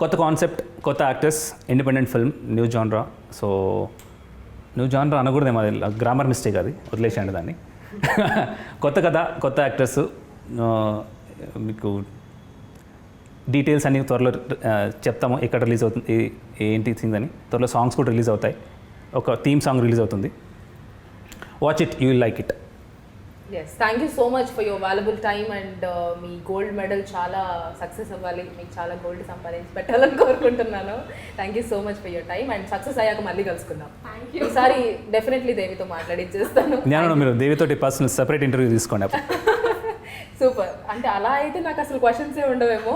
కొత్త కాన్సెప్ట్, కొత్త actors, independent film, new genre. So new genre అనకూడదేమో, అది గ్రామర్ మిస్టేక్, అది వదిలేసేయండి దాన్ని. కొత్త కథ, కొత్త యాక్టర్స్. మీకు డీటెయిల్స్ అన్ని త్వరలో చెప్తాము, ఎక్కడ రిలీజ్ అవుతుంది, ఏంటి థింగ్స్ అని. త్వరలో సాంగ్స్ కూడా రిలీజ్ అవుతాయి. ఒక థీమ్ సాంగ్ రిలీజ్ అవుతుంది. Watch it, you will like it. Yes, thank you so much for your valuable time and మీ గోల్డ్ మెడల్ చాలా సక్సెస్ అవ్వాలి, మీకు చాలా గోల్డ్ సంపాదించి పెట్టాలని కోరుకుంటున్నాను. Thank you so much for your time and success అయ్యాక మళ్ళీ కలుసుకుందాం. Thank you. ఈసారి డెఫినెట్లీ దేవితో మాట్లాడిచ్చేస్తాను. నేను మీరు దేవితోటి పర్సనల్ సెపరేట్ ఇంటర్వ్యూ తీసుకోండి అప్పుడు. సూపర్. అంటే అలా అయితే నాకు అసలు క్వశ్చన్స్ ఏ ఉండవేమో.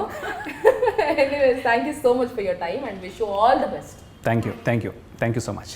Anyways, thank you so much for your time and wish you all the best. Thank you so much.